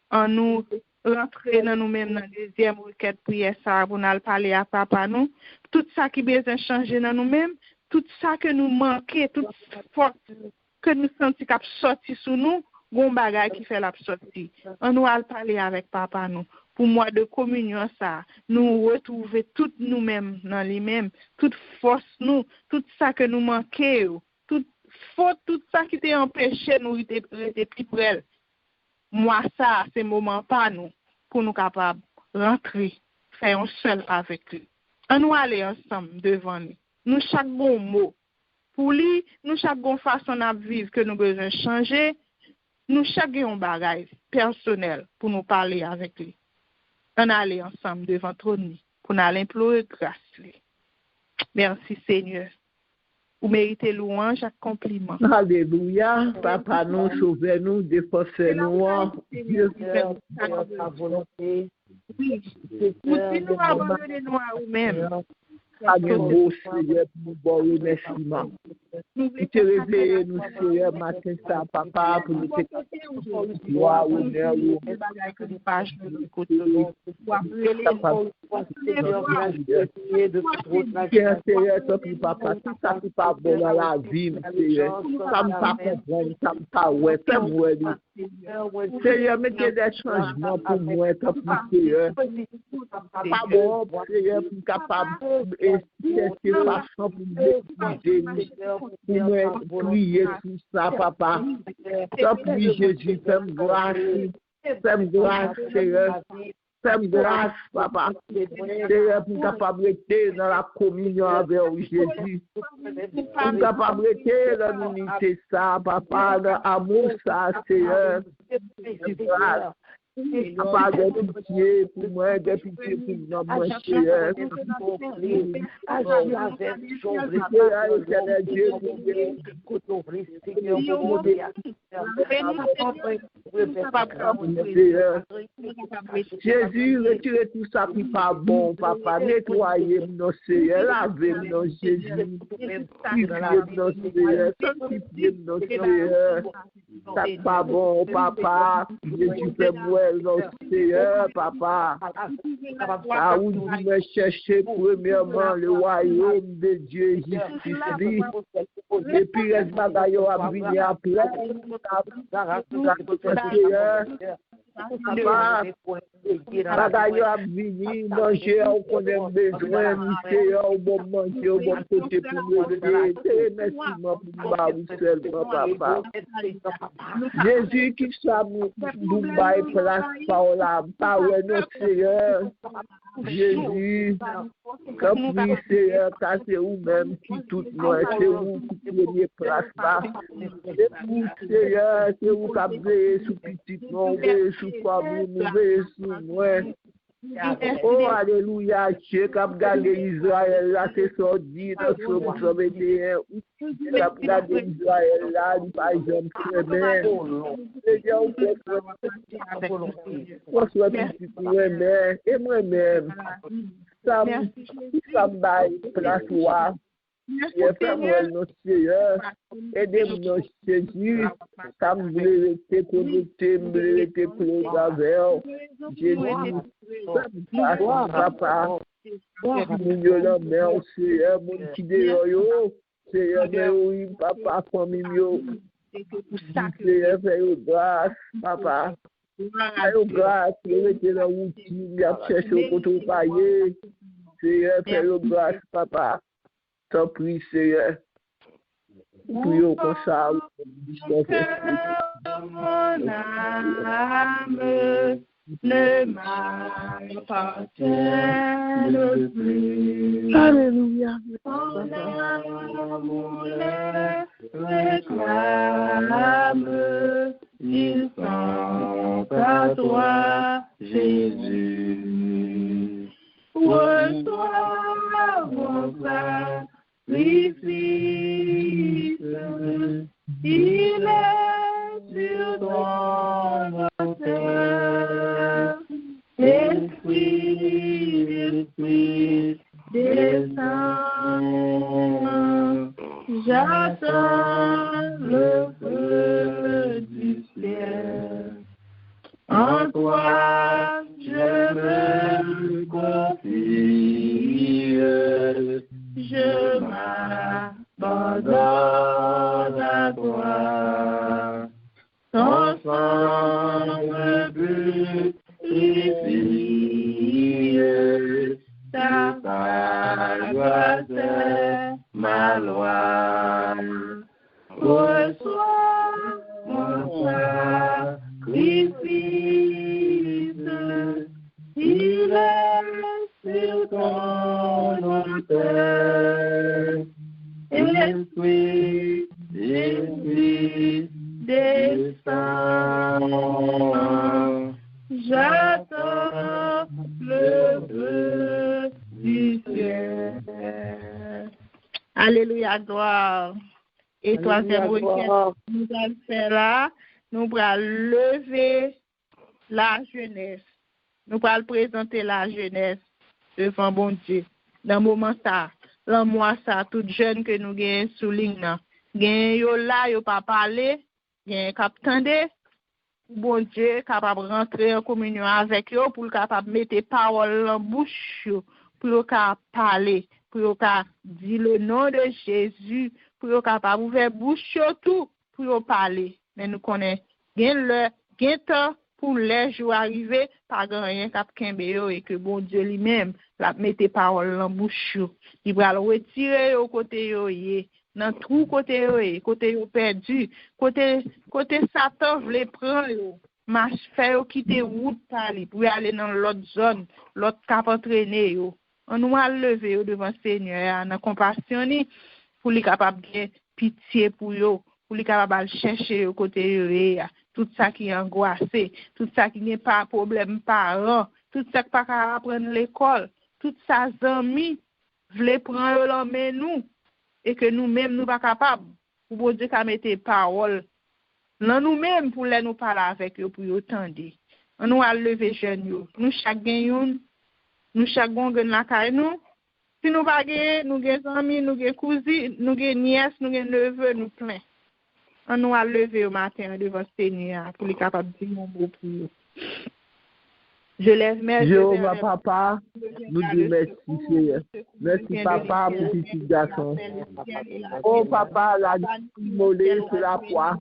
en nous rentrer dans nous-mêmes dans la 2e requête prière ça pour nous parler à papa nous, tout ça qui besoin changer dans nous-mêmes, tout ça que nous manquons, toute force que nous senti qui sorti sous nous, gon bagay qui fait la sortie. On nous allons parler avec papa nous. Pour moi de communion ça, nous retrouver toutes nous-mêmes dans lui-même, toute force nous, tout ça que nous manquons, toute faute, tout ça qui t'a empêché nous rester plus près. Moi ça, c'est moment pas nous pour nous capables rentrer, faire un seul avec lui. On nous aller ensemble devant lui. Nous chaque bon mot pour lui, nous chaque bonne façon de vivre que nous besoin changer. Nous chacun un bagage personnel pour nous parler avec lui. On aller ensemble devant trône pour nous implorer grâce. Merci Seigneur. Vous méritez louange et compliment. Alléluia. Papa nous, sauvez-nous, défensez-nous. Dieu fait ta volonté. Oui. Nous nous abandonner nous à vous-même. Beau Seigneur, pour bon remerciement. Nous te réveillons, nous Seigneur, matin, ça, papa, pour nous te gloire, honneur, Seigneur, papa, tout ça qui pas bon dans la vie, Seigneur, ça me pas comprendre, ça me pas ouais, ça me ouais. Seigneur, mettez des changements pour moi, comme Seigneur. Pas bon, Seigneur, pour capable cette façon pour me prier tout ça, papa. T'en prie, Jésus, fais-moi grâce, Seigneur. Fais-moi grâce, papa. Seigneur, pour capable d'être dans la communion avec Jésus. Pour capable d'être dans l'unité, ça, papa, dans l'amour, ça, Seigneur. Grâce. Papa, de pitié pour moi, de pitié pour moi, Seigneur. Jésus, retirez tout ça qui n'est pas bon, papa. Nettoyez-nous, Seigneur. Lavez-nous, Jésus. Purifiez-nous, Seigneur. Sanctifiez-nous, Seigneur. Ça n'est pas bon, papa. Jésus, fais-moi. Seigneur, papa, à où vous me cherchez premièrement le royaume de Dieu, justice, et puis reste bagaille à venir après, Seigneur, Papa, bagaille a vini, manger, on connaît besoin, Seigneur, au bon manger, au bon côté pour nous aider. Merci, mon papa, seulement, papa. Jésus qui soit Dubaï, place par la parole, notre Seigneur. Jésus, comme oui, Seigneur, car c'est vous-même qui tout moi, c'est vous qui prenez place là. C'est vous, Seieur, c'est vous qui avez sous petit nom, sous famille, nous sous moi. Oh, alléluia, Dieu qui a gardé Israël là, c'est sorti dans ce psaume 21, qui a gardé Israël là, il par exemple, très bien. Seigneur, on soit petit pour moi-même, et moi-même, ça me place là. Fais-moi notre Seigneur, aidez-moi Jésus, ça me voulait rester connecté, me voulait rester close avec Jésus, papa, mon la mère, Seigneur, mon petit déo, Seigneur, oui, papa, famille, Seigneur, fais-moi grâce, papa, fais-moi grâce, restez dans la routine, il a cherché au côté paillé, Seigneur, fais-moi grâce, papa. T'en prie, Seigneur. Prions comme ça. Mon âme ne m'appartient plus. Alléluia. Mon amour le réclame. Ils sont à toi, Jésus. Reçois mon sacrifice. Il est sur ton autel. Esprit, descends. J'attends le feu du ciel. En toi, je me confie. Je m'abandonne à toi. Ton sang me purifie. Ta grâce est ma loi. Reçois mon sacrifice. Il est sur ton autel. Esprit, descends. J'attends le feu du ciel. Alléluia, gloire. Et troisième requête, nous allons faire là, nous allons lever la jeunesse. Nous allons présenter la jeunesse devant bon Dieu. Dans le moment ça, dans le mois ça, tout jeune que nous gagnons sous ligne, gagnent yo là, yo pas parler, gagnent cap tande, bon Dieu capable rentrer en communion avec eux pour capable mettre parole en bouche pour capable parler, pour capable dire le nom de Jésus, pour capable ouvrir bouche tout pour parler. Mais nous connaissons gain temps pour les jours arriver, pas rien cap kembe yo et que bon Dieu lui-même la mette parole en bouche. Il va le retirer au côté yo yé, dans tout côté yo perdu, côté Satan veut prendre yo, marche faire yo quitter route pali pour aller dans l'autre zone, l'autre cap entraîner yo. On nous a lever yo devant Seigneur en compassion ni pour lui capable de pitié pour yo, pour lui capable chercher au côté yo. Tout ça qui est angoissé, tout ça qui n'est pas problème parent, tout ça qui pas qu'à apprendre l'école, tout ça amis veulent prendre la main nous et que nous-mêmes nous pas capables pour bon Dieu qu'à mettre parole là nous-mêmes pour les nous parler avec eux pour entendre. On nous a lever jeunes yo, nous chaque gagne nous chaque gon la caille nous. Si nous pas gagner, nous gagne amis, nous gagne cousine, nous gagne nièce, nous gagne neveu, nous plein. On nous a levé au matin devant Seigneur pour les capables de dire mon mot pour nous. Je lève mes yeux. Jéhovah, papa, nous disons merci, Seigneur. Merci, papa, pour ce petit garçon. Oh, papa, la immolée sur la croix.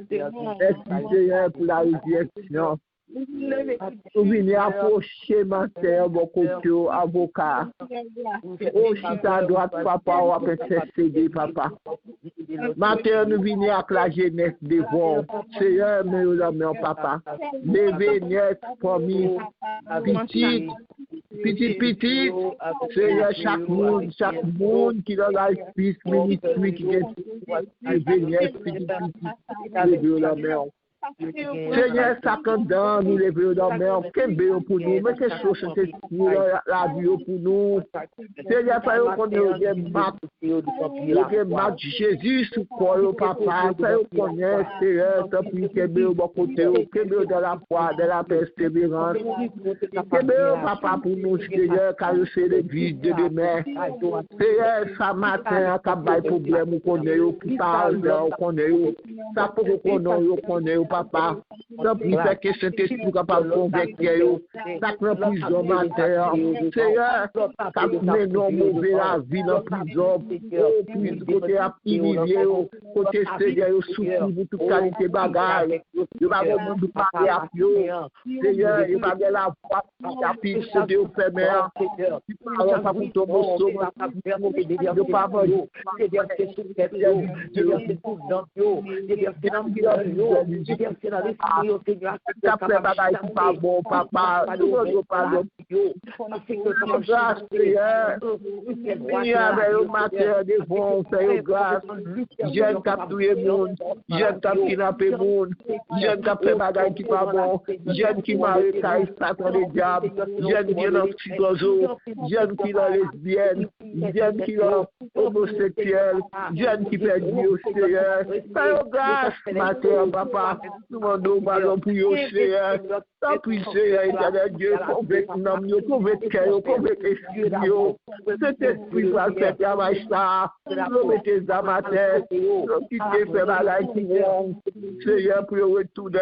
Merci, Seigneur, pour la résurrection. Nous venons approcher ma terre, mon côté, avocat. Oh, chita à droite, papa, on va intercéder, papa. Ma terre, nous venons avec la jeunesse devant. Seigneur, mais papa. Levez net, famille, petit. Seigneur, chaque monde qui dans la fils ministry, qui est levé net, petit. Levez la main. Seigneur, chacun dans nous lever dans la main, quel béo pour nous, mais quelle chose c'est la vie pour nous. Seigneur, ça y est, qu'on est marque Jésus sous quoi, papa, ça y est, qu'on est, Seigneur, ça puis quel béo bon côté, quel béo de la foi, de la persévérance, quel béo, papa, pour nous, Seigneur, car c'est l'église de demain. Seigneur, ça matin, quand il y a problème, qu'on est, qui parle, qu'on est, ça pour qu'on est, papa, ça pour faire que cet esprit capable de convaincre, ça prend prison matin, Seigneur, ça met nos mauvais la vie dans prison, côté à Pilivier, côté Seigneur, souffrir pour toute qualité de bagaille, il va de parler à Pio, Seigneur, il va de la voix, il a pu se défermer, il parle pas pour ton morceau, il pas pas bon, papa, nous ne parlons pas grâce, Seigneur. Il y avait une matière de bon, fait grâce. J'aime capturer le monde, j'aime kidnapper le monde, j'aime faire bagaille qui pas bon, j'aime qui marie Satan le diable, j'aime qui est psychoso, j'aime qui est lesbienne, j'aime qui est homosexuel, j'aime qui fait Dieu, Seigneur. Fais grâce, matière, papa. Nous demandons pardon pour vous, Seigneur. Tant pis, Seigneur, éternel Dieu, convaincre nous, convaincre cœur, convaincre esprit. Cet esprit va faire travail ça. Nous mettez dans ma tête. Nous quittez faire malade qui vont. Seigneur, pour retourner.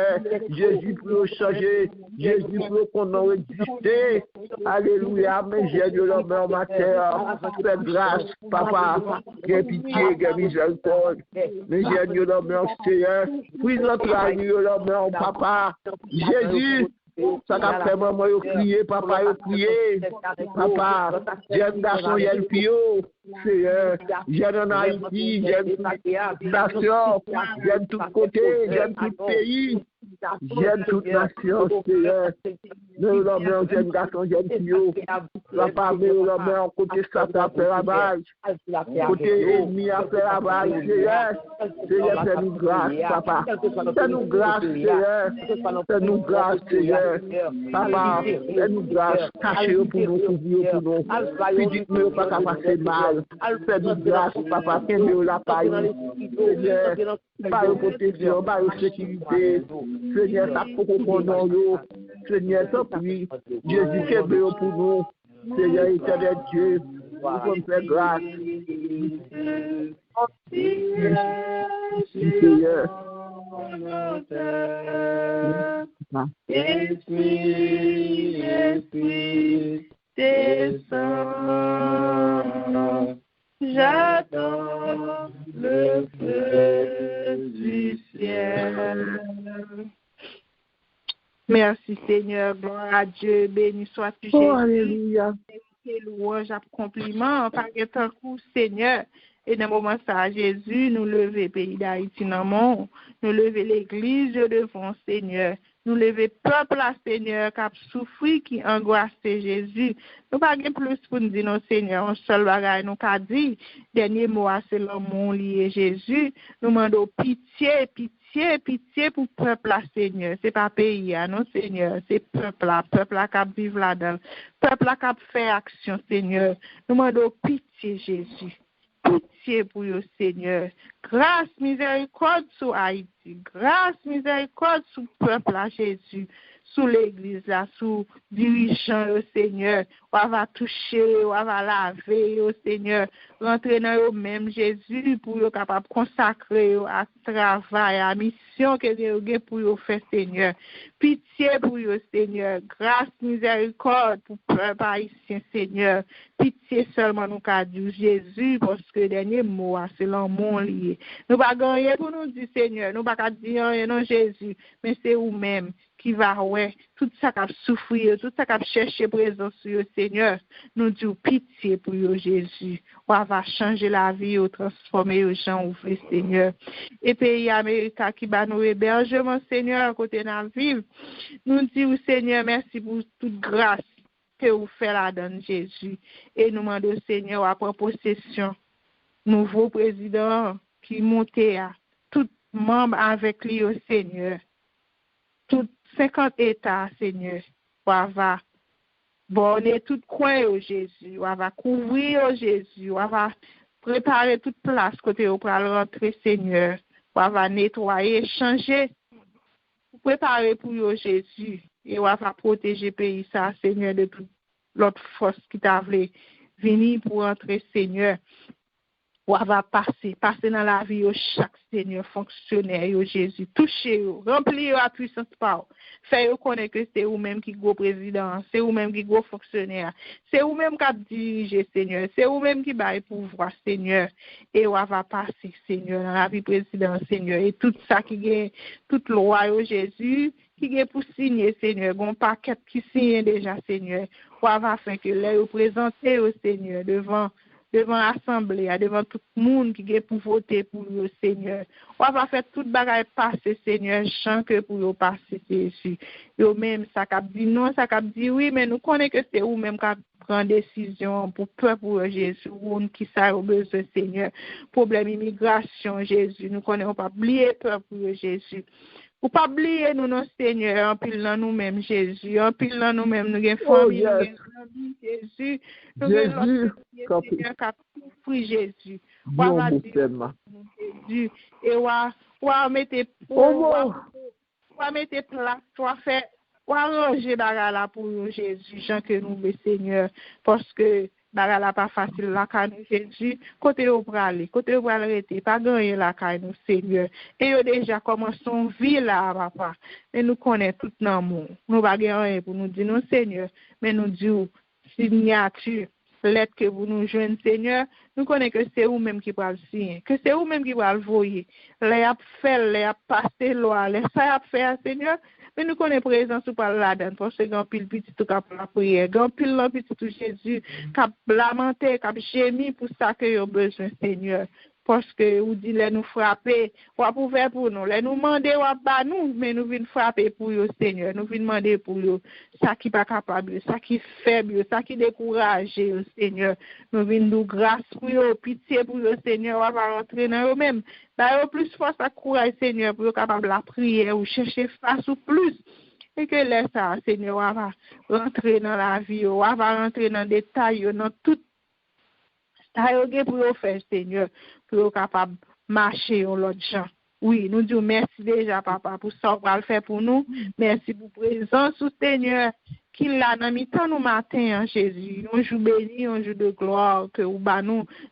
Jésus pour changer. Jésus pour qu'on ait existé. Alléluia. Mais j'ai de l'homme en ma terre. Fais grâce, papa. J'ai pitié, j'ai miséricorde. Mais j'ai de l'homme en Seigneur. Puis notre ami, l'homme en papa. Jésus. Ça qu'a fait maman, yo crié, papa, yo crié. Papa, j'aime garçon, j'aime fille. Seigneur, j'aime en Haïti, j'aime toute nation, j'aime tout côté, j'aime tout pays. J'aime toute nation, Seigneur. Nous l'homme, j'aime garçon, j'aime fille. Papa, nous l'homme, côté Satan à faire la balle. Côté ennemi à faire la balle, Seigneur. Seigneur, fais-nous grâce, papa. Fais-nous grâce, Seigneur. Fais-nous grâce, Seigneur. Papa, fais-nous grâce. Cachez-nous pour nous, pour nous. Puis dites-nous pas qu'à passer mal. Fais-nous grâce, papa. Fais-nous la paille. Seigneur, par protection, par sécurité. Seigneur, ça faut qu'on nous. Seigneur, ça prie. Jésus, c'est béo pour nous. Seigneur, éternel Dieu, nous pouvons faire grâce. Seigneur. Esprit, descends. J'adore le feu du ciel. Merci Seigneur, gloire à Dieu, béni sois-tu Jésus. Alléluia. Louange à compliment, par un coup Seigneur. Et dans le moment ça, Jésus, nous lever pays d'Haïti dans le monde, nous lever l'église devant Seigneur. Nous lever peuple à Seigneur qui a souffert, qui angoisse Jésus. Nous pas plus pour nous dire non Seigneur, un seul bagage nous qu'a dit, dernier mot c'est l'amour lié Jésus. Nous demandons pitié pour peuple à Seigneur. C'est pas pays non Seigneur, c'est peuple là qui vivre là-dedans. Peuple là qui fait action Seigneur. Nous demandons pitié Jésus. Pitié pour le Seigneur. Grâce, miséricorde sur Haïti. Grâce, miséricorde sur le peuple à Jésus. Sous l'église, là, sous dirigeant au Seigneur. On va toucher, on va laver au Seigneur. Rentrer dans eux-mêmes Jésus pour être capable de consacrer à travail, à la mission que Dieu a pour eux faire Seigneur. Pitié pour eux Seigneur. Grâce, miséricorde pour le peuple haïtien Seigneur. Pitié seulement nous qu'a dit Jésus parce que le dernier mot c'est l'amour lié. Nous pas gagner pour nous dire Seigneur. Nous pas dire rien non Jésus, mais c'est vous-même qui va, ouais, tout ça qui a souffert, tout ça qui a cherché présence sur le Seigneur, nous disons pitié pour eux, Jésus. On va changer la vie, transformer les gens, ouvrir, Seigneur. Et pays Amérique qui va nous hébergement, Seigneur, à côté de la vie, nous disons, Seigneur, merci pour toute grâce que vous faites là-dedans, Jésus. Et nous demandons, Seigneur, à prendre possession, nouveau président qui montait à tout membre avec lui, au Seigneur. Tout 50 États, Seigneur, on va borner tout coin au Jésus, on va couvrir au Jésus, on va préparer toute place côté où pour rentrer, Seigneur, on va nettoyer, changer, préparer pour au Jésus, et on va protéger le pays, ça, Seigneur, de toute l'autre force qui t'a voulu venir pour entrer, Seigneur. On va passer dans la vie de chaque Seigneur fonctionnaire, yo Jésus, toucher, remplir la puissance par. Faire connaître que c'est vous-même qui go président, c'est vous-même qui go fonctionnaire, c'est vous-même qui dirige, Seigneur, c'est vous-même qui baille pouvoir, Seigneur. Et on va passer, Seigneur, dans la vie président, Seigneur, et tout ça qui gagne, toute loi, yo Jésus, qui est pour signer, Seigneur, un paquet qui signe déjà, Seigneur. On va faire que les représenter au Seigneur devant l'Assemblée, devant tout le monde qui est pour voter pour le Seigneur. On va faire toute bagaille passer, Seigneur, chant que pour le passer, Jésus. Yo même, ça cap dit non, ça cap dit oui, mais nous connaissons que c'est vous même qui prendre décision pour peuple pour Jésus, qui ça a besoin, Seigneur. Problème immigration, Jésus. Nous connaissons pas oublier peuple pour Jésus. Ou pas oublier nous, non, Seigneur, en pile dans nous-mêmes, Jésus. En pile dans nous-mêmes, nous avons famille, nous avons amis, Jésus. Nous avons Seigneur qui a souffert, Jésus. Ou va dire, Jésus. Et ou va mettre place, ou va faire, ou va ranger bagala pour nous, Jésus, Jean que nous, le Seigneur. Parce que bagala pas facile la caille nous, Jésus. Côté au bralé, arrêter, pas gagner la caille nous, Seigneur. Et yo déjà commencé son vie là, papa. Et nous connaissons tout dans le monde. Nous pas gagner pour nous dire non, Seigneur, mais nous disons signature, lettre que vous nous joignez, Seigneur. Nous connaissons que c'est vous-même qui va le signer, que c'est vous-même qui va le voyer. Les a fait, les a passé loi, les ça a fait, Seigneur. Mais nous connaissons présence ou pas là-dedans, parce que quand pile petit tout cap la prière, quand pile là petit tout Jésus, cap lamenter, cap gémir pour ça que vous avez besoin, Seigneur. Parce que vous dites, les nous frapper, ou à pouvoir pour nous, les nous demander ou à bas nous, mais nous venons frapper pour vous, Seigneur. Nous venons demander pour vous, ça qui pas capable, ça qui faible, ça qui décourage, Seigneur. Nous venons nous grâce pour vous, pitié pour vous, Seigneur, on va rentrer dans eux-mêmes. Bah, plus force à courage, Seigneur, pour être capable de prier ou chercher face ou plus. Et que laisse ça, Seigneur, on va rentrer dans la vie, on va rentrer dans le détail, dans tout. Ça pour vous faire, Seigneur, pour être capable de marcher en l'autre gens. Oui, nous disons merci déjà, papa, pour ça qu'on va le faire pour nous. Merci pour présence, Seigneur, qui l'a dans mi-temps nous matin, Jésus. Un jour béni, un jour de gloire, que vous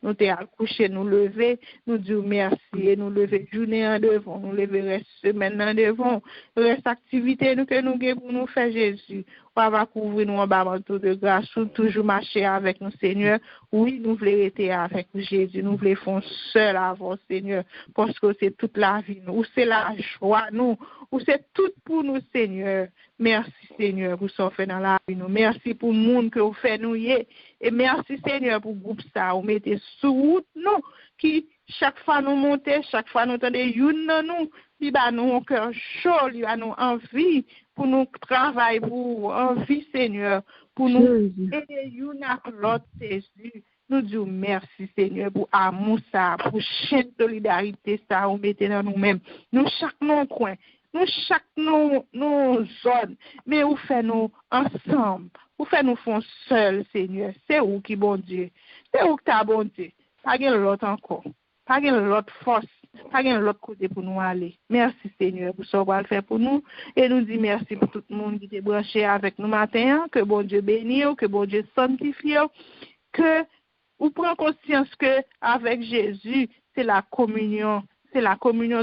nous t'es accouché, nous lever, nous disons merci, et nous lever journée en devant, nous lever reste semaine en devant, reste activité nous que nous avons pour nous faire, Jésus. On va couvrir nous en bas manteau de grâce, toujours marcher avec nous, Seigneur. Oui, nous voulons être avec nous, Jésus. Nous voulons faire seul avant, Seigneur, parce que c'est toute la vie, nous. Ou c'est la joie, nous. Ou c'est tout pour nous, Seigneur. Merci, Seigneur, pour ce qu'on fait dans la vie, nous. Merci pour le monde que vous faites, nous. Et merci, Seigneur, pour le groupe ça. Vous mettez sous route, nous, qui, chaque fois nous montons, chaque fois nous entendons nous, il va nous un cœur chaud, il va nous envie pour nous travailler, pour envie, Seigneur, pour nous aider l'autre, Jésus. Nous disons merci, Seigneur, pour amour ça, pour chaîne solidarité ça, vous mettez dans nous-mêmes. Nous, chaque non coin, nous, chaque nos zones, mais vous faites nous ensemble, vous faites nous font seuls, Seigneur. C'est où qui bon Dieu? C'est où que t'as bon Dieu? Pas l'autre encore, pas l'autre force. Pas de l'autre côté pour nous aller. Merci Seigneur pour ce qu'on va le faire pour nous. Et nous disons merci pour tout le monde qui est branché avec nous matin. Que bon Dieu bénisse, que bon Dieu sanctifie. Que vous prenez conscience que avec Jésus, c'est la communion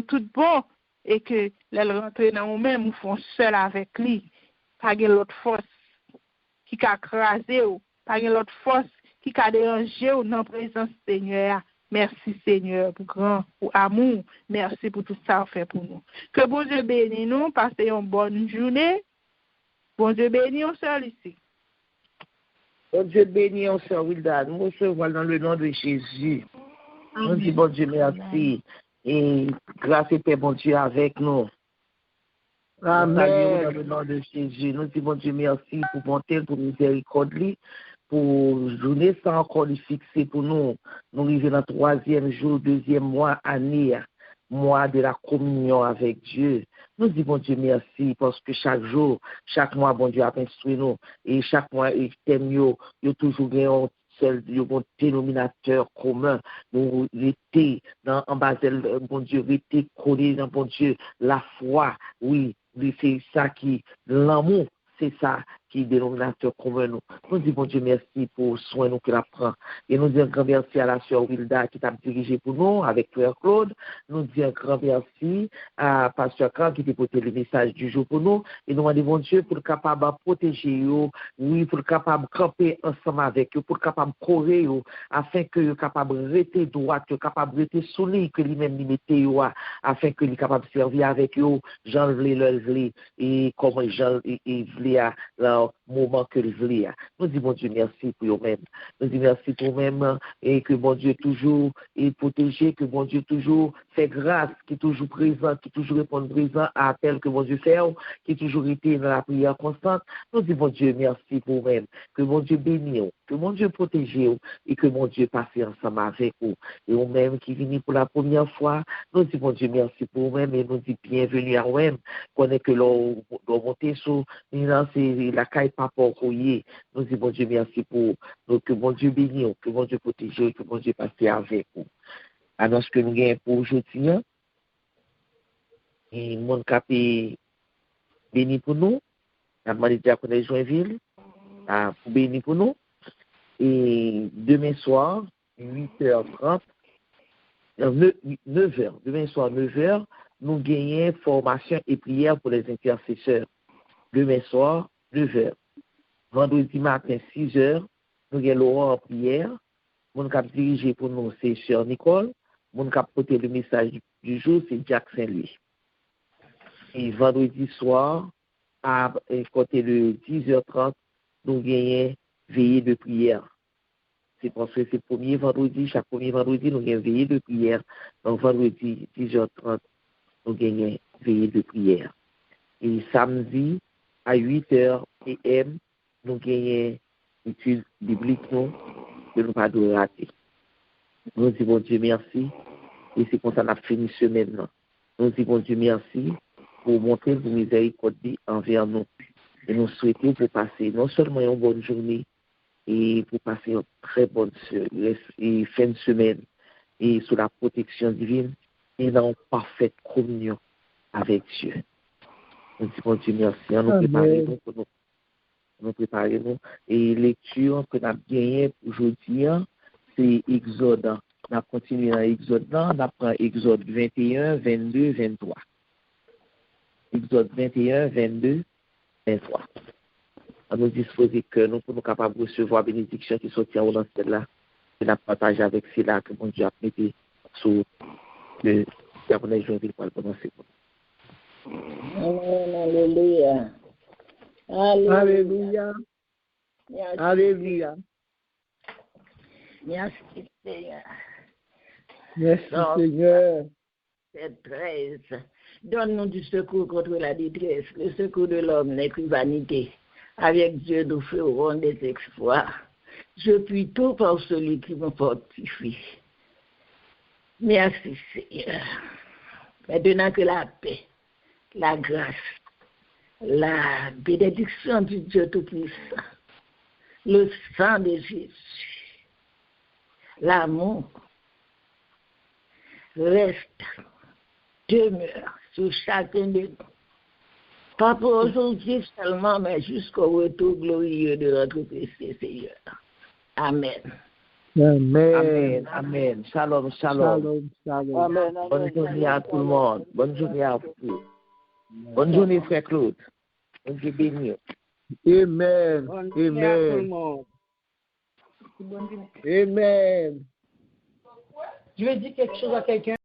toute bonne. Et que les rentrer dans nous-mêmes, nous font seul avec lui. Pas de l'autre force qui a crasé, pas de l'autre force qui a dérangé dans la présence du Seigneur. Merci Seigneur pour grand, pour amour. Merci pour tout ça fait pour nous. Que bon Dieu bénisse nous, passez une bonne journée. Bon Dieu bénisse on seul ici. Bon Dieu bénit en sœur Wilda. Nous recevons dans le nom de Jésus. Nous disons bon Dieu merci. Et grâce et paix, bon Dieu, avec nous. Amen. Dans le nom de Jésus. Nous disons bon Dieu merci pour bonté, pour miséricorde, pour journée sans encore le fixer pour nous. Nous arrivons dans le 3e jour, 2e mois, année, mois de la communion avec Dieu. Nous disons bon Dieu merci parce que chaque jour, chaque mois, bon Dieu a instruit nous. Et chaque mois, il y a toujours un seul dénominateur commun. Nous étions en bas de bon Dieu, étions collés dans bon Dieu, la foi, oui, c'est ça qui, l'amour, c'est ça qui est dénominateur commun. Nous disons bon Dieu merci pour soin nous qu'il apprend. Et nous disons un grand merci à la sœur Wilda qui t'a dirigé pour nous avec Frère Claude. Nous disons un grand merci à Pasteur Carl qui t'a porté le message du jour pour nous. Et nous demandons bon Dieu pour le capable de protéger eux, oui, pour le capable de camper ensemble avec eux, pour le capable de courir afin que le capable de rester droit, capable de rester solide que lui-même lui mettait afin que lui capable de servir avec eux, Jean voulait leur et comment Jean voulait à moment que le voulait. Nous disons bon Dieu merci pour eux-mêmes. Nous disons merci pour eux-mêmes et que bon Dieu toujours est protégé, que bon Dieu toujours fait grâce, qui est toujours présent, qui toujours répond présent à appel que bon Dieu fait, qui toujours été dans la prière constante. Nous disons bon Dieu merci pour eux-mêmes, que bon Dieu bénisse, que bon Dieu protège et que bon Dieu passe ensemble avec vous. Et eux-mêmes qui viennent pour la première fois, nous disons bon Dieu merci pour eux-mêmes et nous disons bienvenue à eux-mêmes. Connaît que l'on monter sur la caille papa rouillé. Nous disons bon Dieu merci pour que bon Dieu bénisse, que bon Dieu protège, que bon Dieu passe avec vous. Alors ce que nous gagnons pour aujourd'hui, et mon capé béni pour nous, la demandé à connaître Joinville, pour bénir pour nous. Et demain soir, 8h30, 9h, demain soir 9h, nous gagnons formation et prière pour les intercesseurs. Demain soir, 9h. Vendredi matin, 6h, nous gagnons l'aura en prière. Mon cap dirigé pour nous, c'est Sœur Nicole. Mon cap porter le message du jour, c'est Jack Saint-Louis. Et vendredi soir, à côté de 10h30, nous gagnons veillée de prière. C'est parce que c'est premier vendredi, chaque premier vendredi, nous gagnons veillée de prière. Donc vendredi, 10h30, nous gagnons veillée de prière. Et samedi, à 8h PM, nous gagnons étude biblique, nous, que nous ne pas de rater. Nous disons bon Dieu merci, et c'est comme ça qu'on a fini semaine. Nous disons bon Dieu merci pour montrer vos miséricordes envers nous. Et nous souhaitons pour passer non seulement une bonne journée, et pour passer une très bonne fin de semaine, et sous la protection divine, et dans une parfaite communion avec Dieu. Nous disons bon Dieu merci, nous préparons, et lecture que nous avons gagnée aujourd'hui, c'est Exode. On a continué dans Exode, on apprend Exode 21, 22, 23. Exode 21, 22, 23. On nous dispose que nous sommes capables de recevoir la bénédiction qui sortira dans celle-là, et la partager avec celle-là que mon Dieu a mis sur le Diaconais Joinville pour le prononcer. Alléluia. Alléluia. Alléluia. Merci Seigneur. Merci Seigneur. C'est 13. Donne-nous du secours contre la détresse. Le secours de l'homme n'est que vanité. Avec Dieu, nous ferons des exploits. Je puis tout par celui qui me fortifie. Merci Seigneur. Maintenant que la paix, la grâce, la bénédiction du Dieu Tout-Puissant, le sang de Jésus, l'amour reste, demeure sur chacun de nous. Pas pour aujourd'hui seulement, mais jusqu'au retour glorieux de notre précieux Seigneur. Amen. Amen. Amen. Amen. Shalom, shalom. Shalom. Amen. Bonne journée à tout le monde. Bonne journée à vous. Bonne journée, frère Claude. Bonne journée bénie. Amen. Amen. Amen. Je vais dire quelque chose à quelqu'un.